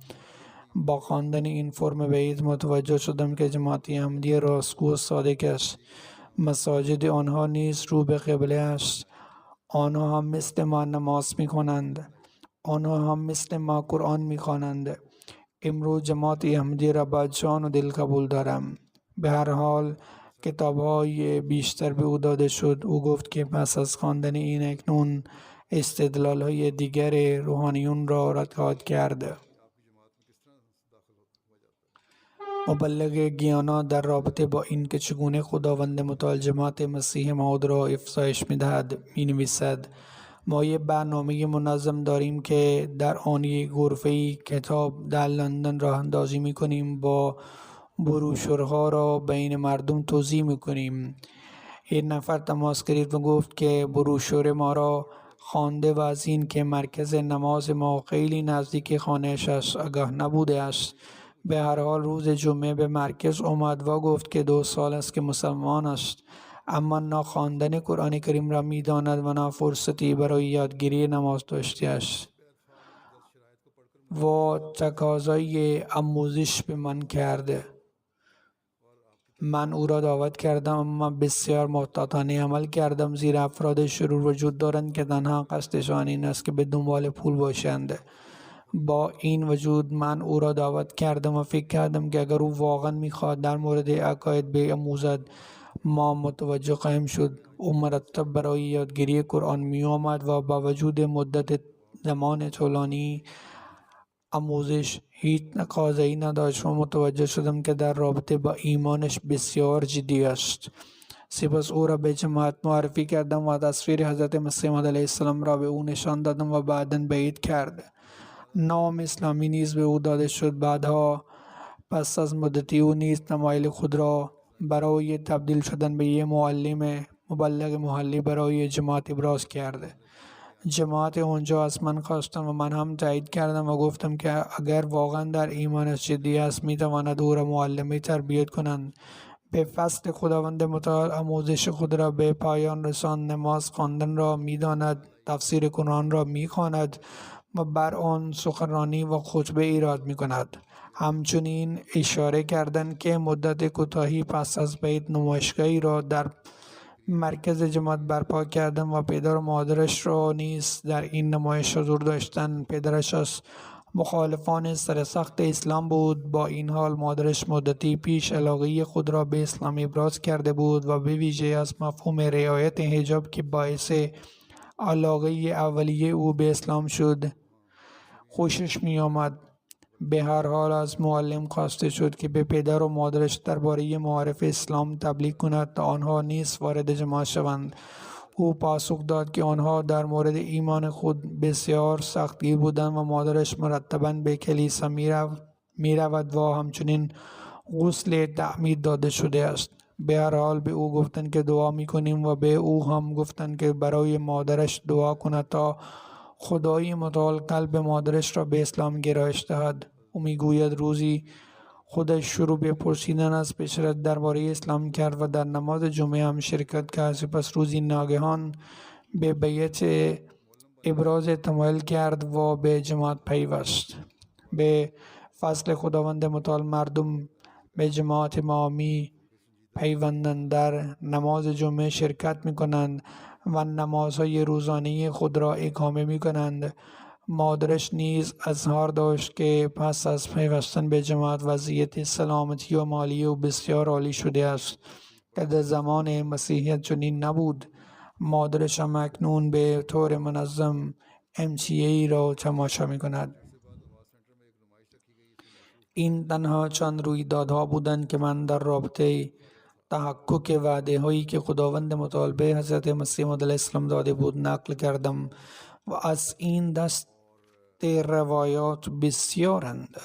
با خواندن این فرم بیت متوجه شدم که جماعت احمدیه راستگو و صادق است. مساجد آنها نیز رو به قبله است. آنها هم مثل ما نماز می کنند. آنها هم مثل ما قرآن می خوانند. امروز جماعت احمدیه را با جان و دل قبول دارم. به هر حال کتاب‌های بیشتر به او داده شد. او گفت که پس از خواندن این اکنون استدلال‌های دیگر روحانیون را رد خواهد کرد. مبلغ گیانا در رابطه با این که چگونه خداوند متعال جماعت مسیح موعود را افزایش می‌دهد می‌نویسد ما یک برنامه منظم داریم که در آن یک غرفه کتاب در لندن راه اندازی می‌کنیم. با بروشورها را بین مردم توزیع می‌کنیم. یک نفر تماس گرفت و گفت که بروشور ما را خوانده و از این که مرکز نماز ما خیلی نزدیک خانه‌اش است آگاه نبوده است. به هر حال روز جمعه به مرکز آمد و گفت که 2 سال است که مسلمان است، اما نه خواندن قرآن کریم را می‌داند و نه فرصتی برای یادگیری نماز داشته است و تقاضای آموزش به من کرده. من او را دعوت کردم اما بسیار محتاطانه عمل کردم، زیرا افراد شرور وجود دارند که تنها قصدشان این است که به دنبال پول باشند. با این وجود من او را دعوت کردم و فکر کردم که اگر او واقعا میخواد در مورد عقاید بیاموزد ما متوجه خواهیم شد. او مرتب برای یادگیری قرآن می آمد و با وجود مدت زمان طولانی آموزش هیچ تقاضایی نداشت و متوجه شدم که در رابطه با ایمانش بسیار جدی است. سپس او را به جماعت معرفی کردم و تصویر حضرت مسیح موعود علیه السلام را به او نشان دادم و بعداً بیعت کرد. نام اسلامی نیز به او داده شد. بعدها پس از مدتی او نیز تمایل خود را برای تبدیل شدن به یک معلم مبلغ محلی برای جماعت ابراز کرد. جماعت اونجا از من خواستم و من هم تایید کردم و گفتم که اگر واقعا در ایمانش جدی است میتواند او را معلمی تربیت کنند. به فضل خداوند متعال آموزش خود را به پایان رساند. نماز خواندن را میداند، تفسیر قرآن را میخواند و بر آن سخنرانی و خطبه ایراد میکند. همچنین اشاره کردند که مدت کوتاهی پس از بیعت نمایشگاهی را در مرکز جماعت برپا کردم و پدر و مادرش را نیز در این نمایش حضور داشتند. پدرش از مخالفان سرسخت اسلام بود. با این حال مادرش مدتی پیش علاقه خود را به اسلام ابراز کرده بود و به ویژه از مفهوم رعایت حجاب که باعث علاقه اولیه او به اسلام شد خوشش می آمد. به هر حال از معلم خواسته شد که به پدر و مادرش درباره معارف اسلام تبلیغ کند تا آنها نیز وارد جماعت شوند. او پاسخ داد که آنها در مورد ایمان خود بسیار سختگیر بودند و مادرش مرتباً به کلیسا می رود و همچنین غسل تعمید داده شده است. به هر حال به او گفتند که دعا می کنیم و به او هم گفتند که برای مادرش دعا کند تا خدای متعال قلب مادرش را به اسلام گرایش دهد. او میگوید روزی خودش شروع به پرسیدن از پسرش درباره اسلام کرد و در نماز جمعه هم شرکت کرد. سپس روزی ناگهان به بیعت ابراز تمایل کرد و به جماعت پیوست. به فضل خداوند متعال مردم به جماعت ما می پیوندند، در نماز جمعه شرکت می کنند و نمازهای روزانه خود را اقامه می کنند. مادرش نیز اظهار داشت که پس از پیوستن به جماعت وضعیت سلامتی و مالی او بسیار عالی شده است که در زمان مسیحیت چنین نبود. مادرش هم اکنون به طور منظم MCA را تماشا می کند. این تنها چند رویدادها بودند که من در رابطه تحقق وعده هایی که خداوند متعال به حضرت مسیح موعود علیه السلام داده بود نقل کردم و از این دست روایات بسیارند.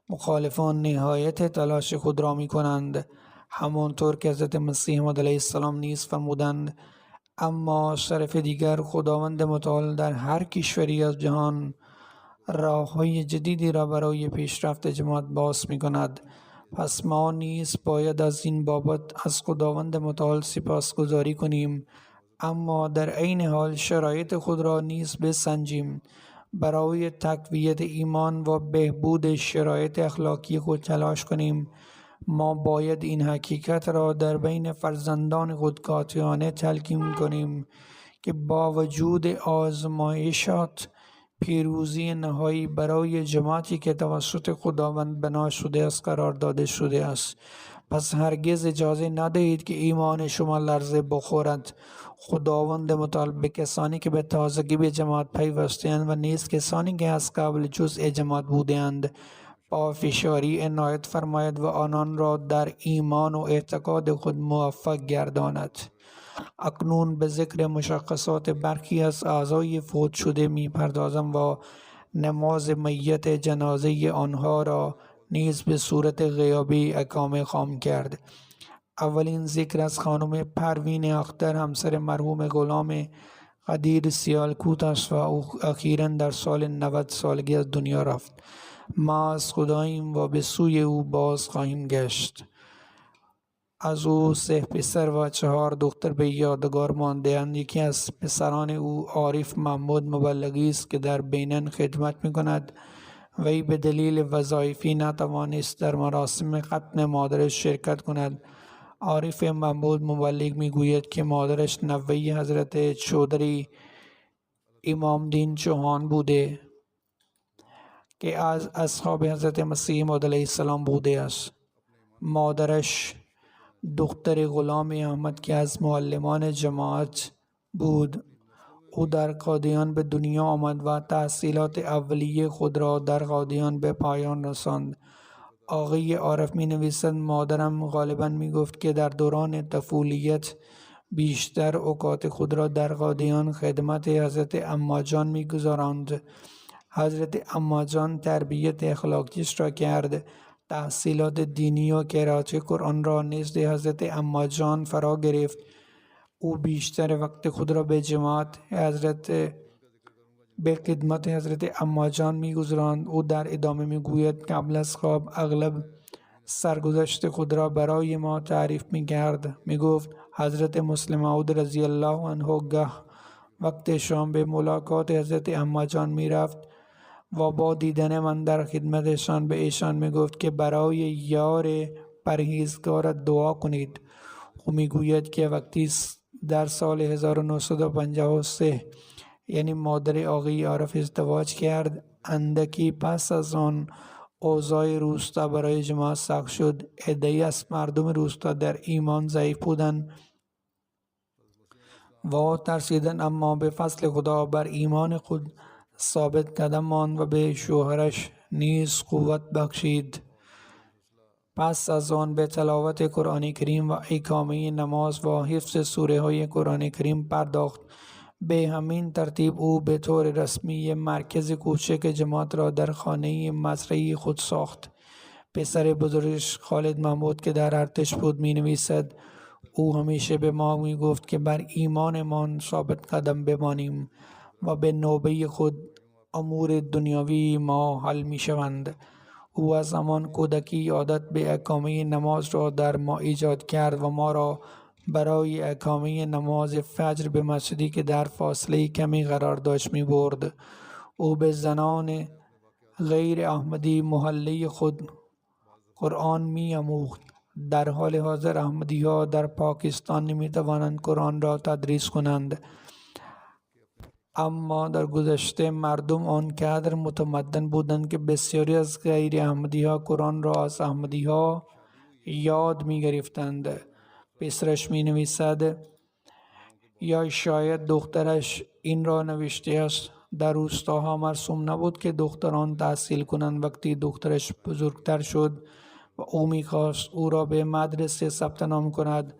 مخالفان نهایت تلاش خود را می کنند، همانطور که حضرت مسیح موعود علیه السلام نیز فرمودند. اما طرف دیگر خداوند متعال در هر کشوری از جهان راه‌های جدیدی را برای پیشرفت جماعت باز می کند. پس ما نیز باید از این بابت از خداوند متعال سپاسگزاری کنیم، اما در عین حال شرایط خود را نیز بسنجیم. برای تقویت ایمان و بهبود شرایط اخلاقی خود تلاش کنیم. ما باید این حقیقت را در بین فرزندان خود قاطعانه تلقین کنیم که با وجود آزمایشات پیروزی نهایی برای جماعتی که توسط خداوند بنا شده است قرار داده شده است. پس هرگز اجازه ندهید که ایمان شما لرزه بخورد. خداوند متعال به کسانی که به تازگی به جماعت پیوسته‌اند و نیز کسانی که از قبل جزء جماعت بودند با فشاری عنایت فرماید و آنان را در ایمان و اعتقاد خود موفق گرداند. اکنون به ذکر مشخصات برخی از اعضای فوت شده می پردازم و نماز میت جنازه آنها را نیز به صورت غیابی اقامه خواهم کرد. اولین ذکر از خانم پروین اختر همسر مرحوم غلام قدیر سیالکوت است و او اخیراً در سال 90 سالگی از دنیا رفت. ما از خداییم و به سوی او باز خواهیم گشت. از او 3 پسر و 4 دختر به یادگار مانده اند. یکی از پسران او عارف محمود مبلغی است که در بینن خدمت می کند. وی به دلیل وظایفی نتوانست در مراسم ختم مادرش شرکت کند. عارف محمود مبلغ می گوید که مادرش نوه حضرت چودری امام دین چوهان بوده که از اصحاب حضرت مسیح موعود علیه السلام بوده است. مادرش دختر غلام احمد که از معلمان جماعت بود. او در قادیان به دنیا آمد و تحصیلات اولیه خود را در قادیان به پایان رساند. آقای عارف می نویسد مادرم غالبا می گفت که در دوران طفولیت بیشتر اوقات خود را در قادیان خدمت حضرت عماجان می گذراند. حضرت عماجان تربیت اخلاقیش را کرد. تحصیلات دینی و قرائت قرآن را نزد حضرت عماجان فرا گرفت. او بیشتر وقت خود را به خدمت حضرت عماجان می گذراند. او در ادامه می گوید قبل از خواب اغلب سرگذشت خود را برای ما تعریف می کرد. می گفت حضرت مسلم موعود رضی الله عنه گه وقت شام به ملاقات حضرت عماجان می رفت و با دیدن من در خدمتشان به ایشان می گفت که برای یار پرهیزگارت دعا کنید. او می گوید که وقتی در سال 1953 یعنی مادر آقای عارف ازدواج کرد، اندکی پس از آن اوضاع روستا برای جماعت سخت شد. عده‌ای از مردم روستا در ایمان ضعیف بودند و ترسیدند، اما به فضل خدا بر ایمان خود ثابت قدم ماند و به شوهرش نیز قوت بخشید. پس از آن به تلاوت قرآن کریم و اقامه نماز و حفظ سوره های قرآن کریم پرداخت. به همین ترتیب او به طور رسمی مرکز کوچک جماعت را در خانه مزرعی خود ساخت. پسر بزرگش خالد محمود که در ارتش بود می نویسد او همیشه به ما می گفت که بر ایمانمان ثابت قدم بمانیم و به نوبه خود امور دنیاوی ما حل می شوند. او از همان کودکی عادت به اقامه نماز را در ما ایجاد کرد و ما را برای اقامه نماز فجر به مسجدی که در فاصله کمی قرار داشت می برد. او به زنان غیر احمدی محله خود قرآن می آموخت. در حال حاضر احمدی ها در پاکستان نمی توانند قرآن را تدریس کنند، اما در گذشته مردم آنقدر متمدن بودند که بسیاری از غیر احمدی ها قرآن را از احمدی ها یاد می گرفتند. پسرش می نویسد یا شاید دخترش این را نوشته است در روستاها مرسوم نبود که دختران تحصیل کنند. وقتی دخترش بزرگتر شد و او می‌خواست او را به مدرسه ثبت نام کند،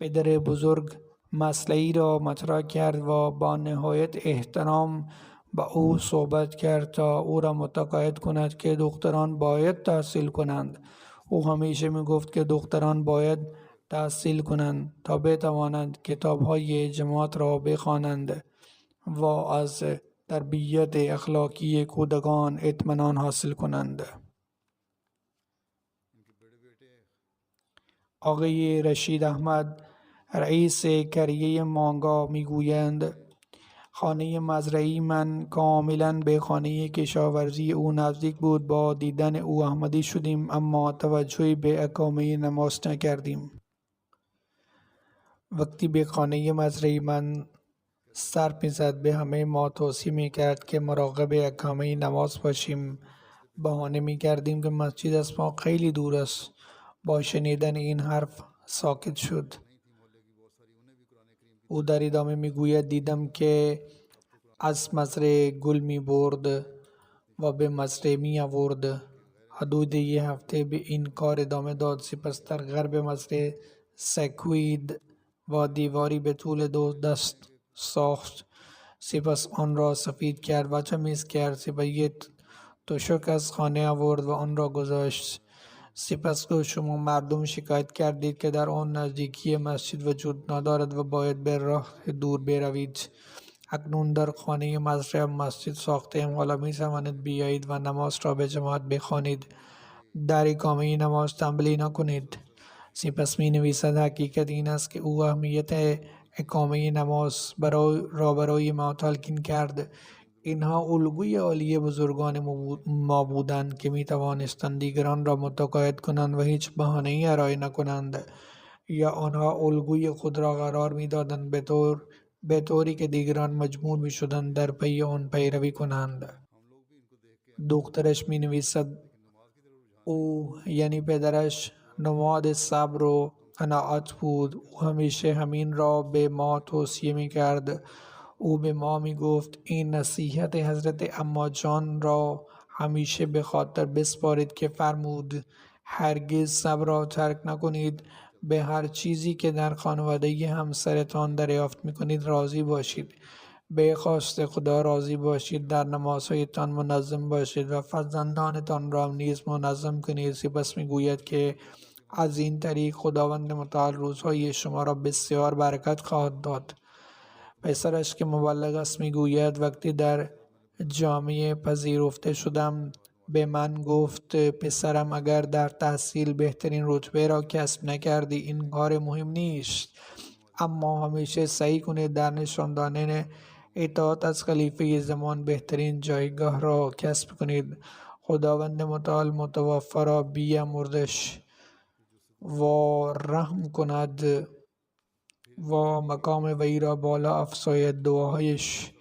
پدر بزرگ مسئله‌ای را مطرح کرد و با نهایت احترام با او صحبت کرد تا او را متقاعد کند که دختران باید تحصیل کنند. او همیشه می‌گفت که دختران باید تحصیل کنند تا بتوانند کتاب‌های جماعت را بخوانند و از تربیت اخلاقی کودکان اطمینان حاصل کنند. آقای رشید احمد رئیس کریه مانگا میگویند خانه مزرعی من کاملا به خانه کشاورزی او نزدیک بود. با دیدن او احمدی شدیم اما توجهی به اقامه نماز نکردیم. وقتی به خانه مزرعی من سر میزد به همه ما توصیه میکرد که مراقب اقامه نماز باشیم. بهانه میکردیم که مسجد از ما خیلی دور است. با شنیدن این حرف ساکت شد. او در ادامه میگوید دیدم که از مزرعه گل می برد و به مزرعه می آورد. حدود یه هفته به این کار ادامه داد. سپس در غرب مزرعه سکوید و دیواری به طول 2 دست ساخت. سپس آن را سفید کرد و تمیز کرد. سپس یک تشک از خانه آورد و آن را گذاشت. سپس گفت شما مردم شکایت کردید که در آن نزدیکی مسجد وجود ندارد و باید به راه دور بروید. اکنون در خانه مزرعه مسجد ساخته ایم. حالا می توانید بیایید و نماز را به جماعت بخوانید. در اقامه نماز تنبلی نکنید. سپس می نویسد حقیقت این است که او اهمیت اقامه نماز برای ما تلقین کرد. اینها الگوی عالی بزرگان ما بودند که می توانستند دیگران را متقاعد کنند و هیچ بهانه‌ای ارائه نکنند، یا آنها الگوی خود را قرار می دادند به طوری که دیگران مجبور می شدند در پی آن پیروی کنند. دخترش می نویسد او یعنی پدرش نماد صبر و قناعت بود. او همیشه همین را به ما توصیه می کرد. او به ما می گفت این نصیحت حضرت عماجان را همیشه به خاطر بسپارید که فرمود هرگز صبر را ترک نکنید، به هر چیزی که در خانواده همسرتان دریافت می کنید راضی باشید، به خواست خدا راضی باشید، در نمازهایتان منظم باشید و فرزندانتان را نیز منظم کنید. سپس می گوید که از این طریق خداوند متعال روزهای شما را بسیار برکت خواهد داد. پسرش که مبلغ است میگوید وقتی در جامعه پذیرفته شدم به من گفت پسرم اگر در تحصیل بهترین رتبه را کسب نکردی این کار مهم نیست، اما همیشه سعی کنید در نشان دادن اطاعت از خلیفه زمان بهترین جایگاه را کسب کنید. خداوند متعال متوفا را بیامرزش و رحم کند و مقام وی را بالا افزاید، دعاهایش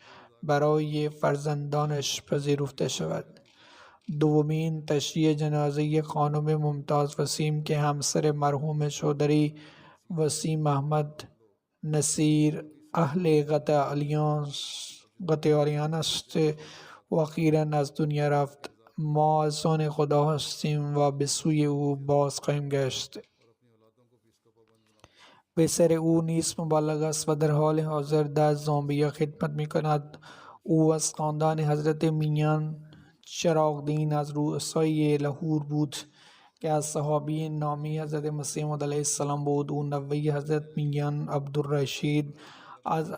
برای فرزندانش پذیرفته شود. دومین تشییع جنازه خانم ممتاز وسیم که همسر مرحوم چودری وسیم احمد نصیر اهل قطعالیان است و اخیراً از دنیا رفت. ما از آن خدا هستیم و به سوی او باز خواهیم گشت. پسر او نیز مبلغ است و در حال حاضر در زامبیا خدمت می کند. او از خاندان حضرت میان چراغدین از رؤسای لاهور بود که از صحابی نامی حضرت مسیح موعود علیه السلام بود. او نوه حضرت میان عبدالرشید از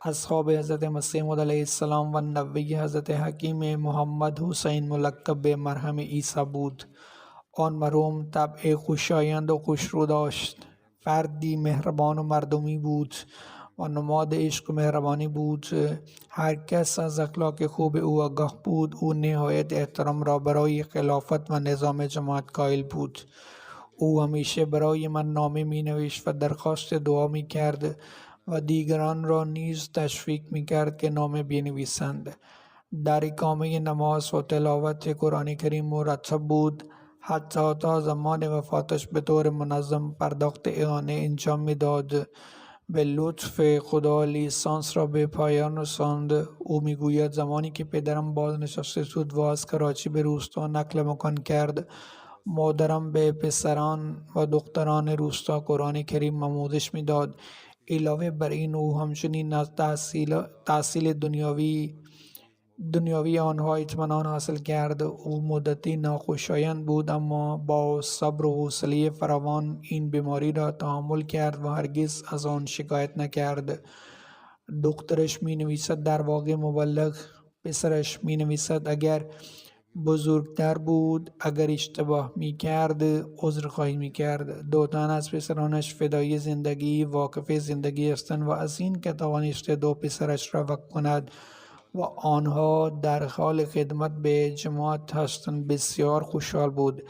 اصحاب حضرت مسیح موعود علیه السلام و نوه حضرت حکیم محمد حسین ملقب به مرهم عیسی بود. آن مرحوم طبع خوشایند و خوشرو داشت، فردی مهربان و مردمی بود و نماد عشق و مهربانی بود. هر کس از اخلاق خوب او آگاه بود. او نهایت احترام را برای خلافت و نظام جماعت قائل بود. او همیشه برای من نامه می نوشت و درخواست دعا می کرد و دیگران را نیز تشویق می کرد که نامه بنویسند. در اقامه نماز و تلاوت قرآن کریم مرتب بود، حتی تا زمان وفاتش به طور منظم پرداخت اعانه انجام میداد. به لطف خدا لیسانس را به پایان رساند. او میگوید زمانی که پدرم بازنشسته شد و از کراچی به روستا نقل مکان کرد، مادرم به پسران و دختران روستا قرآن کریم آموزش میداد. علاوه بر این او همچنین از تحصیل دنیاوی آنها اطمینان حاصل کرد. او مدتی ناخوشایند بود اما با صبر و حوصله فراوان این بیماری را تحمل کرد و هرگز از آن شکایت نکرد. دخترش می نویسد در واقع مبلغ، پسرش می نویسد اگر بزرگتر بود، اگر اشتباه می کرد عذرخواهی می کرد. دو تن از پسرانش فدای زندگی واقف زندگی هستند و از این که توانسته دو پسرش را وقف کند و آنها در حال خدمت به جماعت هستند بسیار خوشحال بود.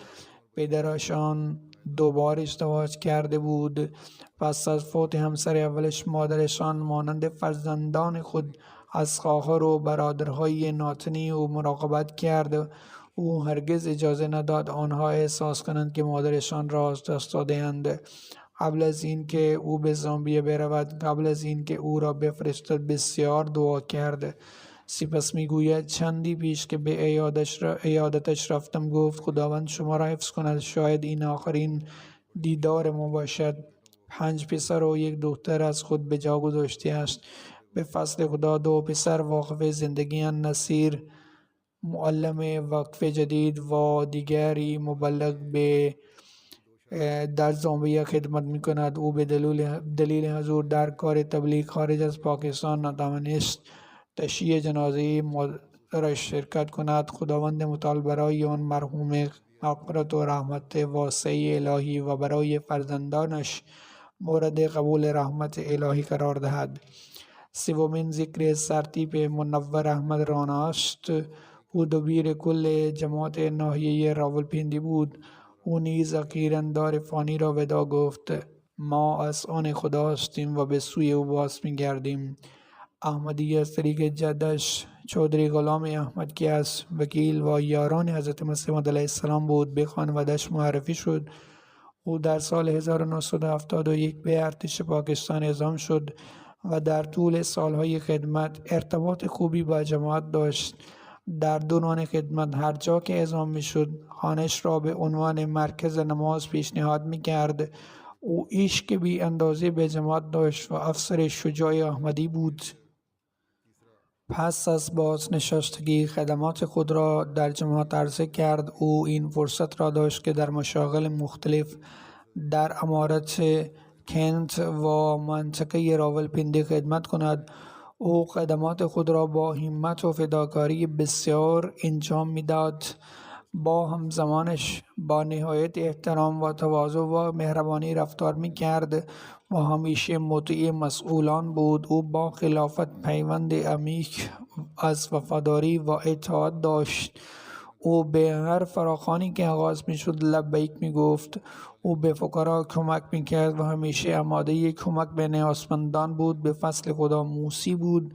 پدرشان دوبار ازدواج کرده بود. پس از فوت همسر اولش مادرشان مانند فرزندان خود از خواهر و برادرهای ناتنی او مراقبت کرد. او هرگز اجازه نداد آنها احساس کنند که مادرشان را از دست داده‌اند. قبل از این که او به زامبیا برود، قبل از این که او را بفرستد بسیار دعا کرد. سپس میگوید چندی پیش که به عیادتش رفتم گفت خداوند شما را حفظ کند، شاید این آخرین دیدار ما باشد. 5 پسر و 1 دختر از خود به جا گذاشته است. به فضل خدا 2 پسر واقف زندگی اند، نصیر معلم وقف جدید و دیگری مبلغ به در زامبیا خدمت می کند. او به دلیل حضور در کار تبلیغ خارج از پاکستان نتوانست تشییع جنازه مادرش شرکت کند. خداوند متعال برای آن مرحوم مغفرت و رحمت واسعه الهی و برای فرزندانش مورد قبول رحمت الهی قرار دهد. سومین ذکر سرتیپ منور احمد رانا است. او دبیر کل جماعت ناحیه راولپیندی بود. او نیز اخیراً دار فانی را ودا گفت. ما از آن خدا هستیم و به سوی او باز می‌گردیم. احمدی از طریق جدش چودری غلام احمد که از وکیل و یاران حضرت مسیح موعود علیه السلام بود به خانواده‌اش معرفی شد. او در سال 1971 به ارتش پاکستان اعزام شد و در طول سالهای خدمت ارتباط خوبی با جماعت داشت. در دوران خدمت هر جا که اذان میشد خانش را به عنوان مرکز نماز پیشنهاد میکرد. او عشق بی اندازه به جماعت داشت و افسر شجاع احمدی بود. پس از بازنشستگی خدمات خود را در جماعت عرضه کرد. او این فرصت را داشت که در مشاغل مختلف در امارت کنت و منطقه راولپنڈی خدمت کند. او خدمات خود را با همت و فداکاری بسیار انجام میداد. با همزمانش با نهایت احترام و تواضع و مهربانی رفتار میکرد و همیشه مطیع مسئولان بود. او با خلافت پیوند عمیق از وفاداری و اطاعت داشت. او به هر فراخوانی که آغاز میشد لبیک میگفت. او به فقرا کمک میکرد و همیشه آماده کمک به نیازمندان بود. به فضل خدا موسی بود.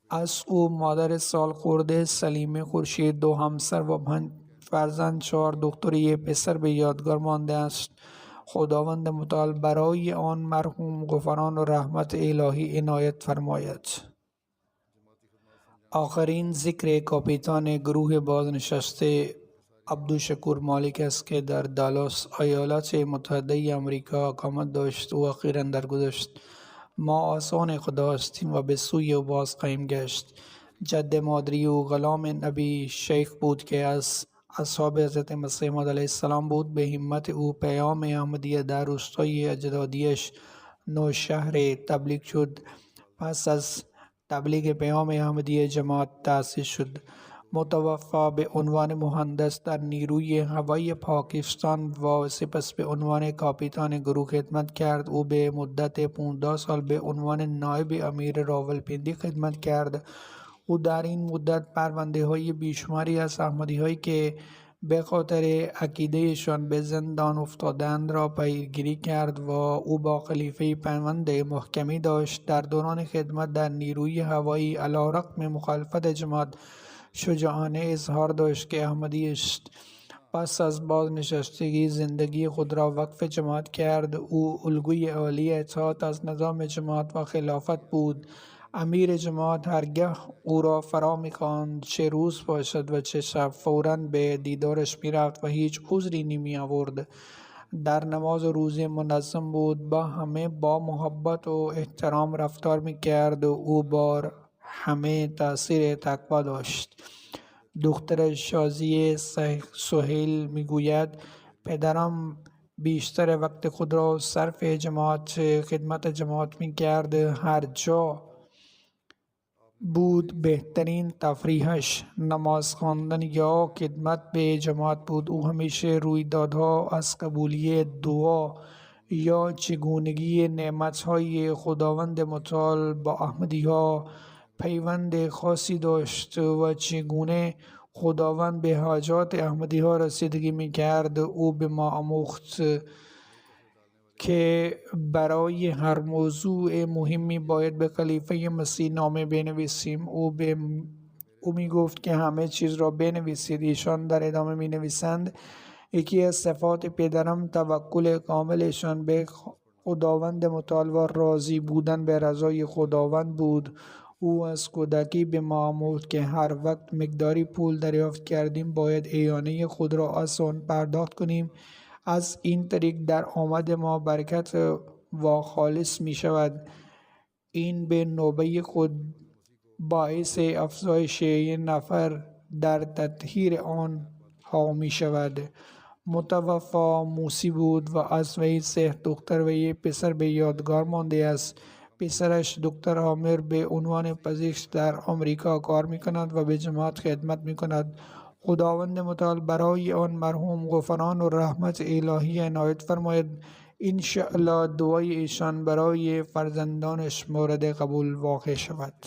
از او مادر سالخورده سلیمه خورشید 2 همسر و 5 فرزند 4 دختر و 1 پسر به یادگار مانده است. خداوند متعال برای آن مرحوم غفران و رحمت الهی عنایت فرماید. آخرین ذکر کاپیتان گروه بازنشسته عبدالشکور مالک است که در دالاس ایالات متحده آمریکا اقامت داشت. او اخیراً درگذشت. ما آسان خدا هستیم و به سوی او باز خواهیم گشت. جد مادری او غلام نبی شیخ بود که از اصحاب حضرت مسیح موعود علیه السلام بود. به همت او پیام احمدیه در روستای اجدادیش نوشهر تبلیغ شد. پس از تبلیغ پیام احمدیه جماعت تأسیس شد. متوفا به عنوان مهندس در نیروی هوایی پاکستان و سپس به عنوان کاپیتان گروه خدمت کرد. او به مدت 15 سال به عنوان نایب امیر راولپنڈی خدمت کرد. او در این مدت پرونده های بیشماری از احمدی هایی که به خاطر عقیدهشان به زندان افتادند را پیگیری کرد و او با خلیفه پیوند محکمی داشت. در دوران خدمت در نیروی هوایی علیرغم مخالفت جماعت شجاعانه اظهار داشت که احمدی است. پس از بازنشستگی زندگی خود را وقف جماعت کرد. او الگوی عالی اطاعت از نظام جماعت و خلافت بود. امیر جماعت هرگاه او را فرا می‌خواند، چه روز باشد و چه شب، فوراً به دیدارش می‌رفت و هیچ عذری نمی‌آورد. در نماز و روزه منظم بود. با همه با محبت و احترام رفتار می‌کرد. او بر همه تأثیر تقوا داشت. دختر شازیه سهیل میگوید پدرم بیشتر وقت خود را صرف خدمت جماعت می‌کرد. هر جا بود بهترین تفریحش نماز خواندن یا خدمت به جماعت بود. او همیشه رویدادها از قبولیت دعا یا چگونگی نعمتهای خداوند متعال با احمدی‌ها پیوند خاصی داشت و چگونه خداوند به حاجات احمدی‌ها رسیدگی می‌کرد. او به ما آموخت که برای هر موضوع مهمی باید به خلیفه مسیح نامه بنویسیم. او می گفت که همه چیز را بنویسید. ایشان در ادامه می نویسند یکی از صفات پدرم توکل کاملشان به خداوند متعال و راضی بودن به رضای خداوند بود. او از کودکی به ما آموخت که هر وقت مقداری پول دریافت کردیم باید اعانه خود را از آن پرداخت کنیم. از این طریق در آمد ما برکت و خالص می شود. این به نوبه خود باعث افزایش نفر در تطهیر آن ها می شود. متوفا موسی بود و از وی 3 دختر و 1 پسر به یادگار مانده است. پسرش دکتر عامر به عنوان پزشک در آمریکا کار می کند و به جماعت خدمت می کند. خداوند متعال برای آن مرحوم غفران و رحمت الهی عنایت فرماید. انشاءالله دعای ایشان برای فرزندانش مورد قبول واقع شود.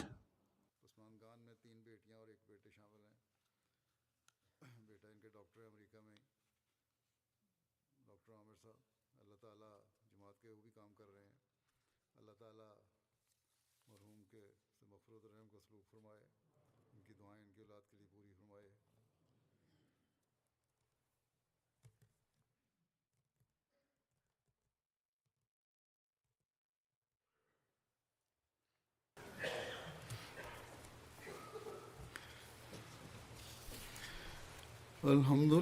الحمد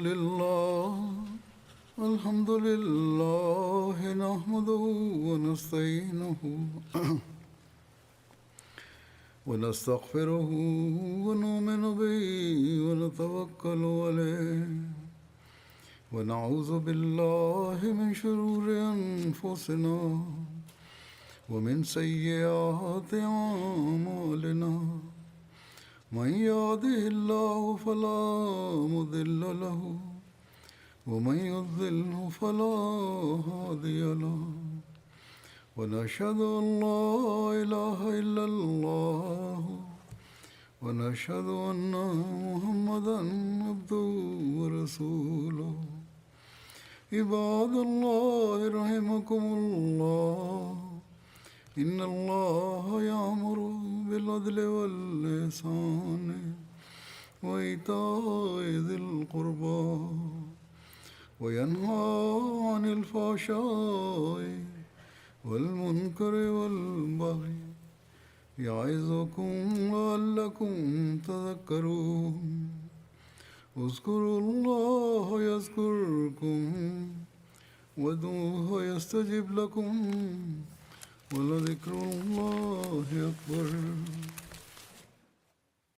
لله نحمده ونستعينه ونستغفره ونؤمن به ونتوكل عليه ونعوذ بالله من شرور أنفسنا ومن سيئات أعمالنا من يهده الله فلا مضل له ومن يضلل فلا هادي له ونشهد أن لا إله إلا الله ونشهد أن محمدا عبده ورسوله عباد الله رحمكم الله إن الله يأمر بالعدل والإحسان وإيتاء ذي القربى وينهى عن الفحشاء والمنكر والبغي يعظكم لعلكم تذكرون اذكروا الله يذكركم وادعوه يستجب لكم ولذكر الله أكبر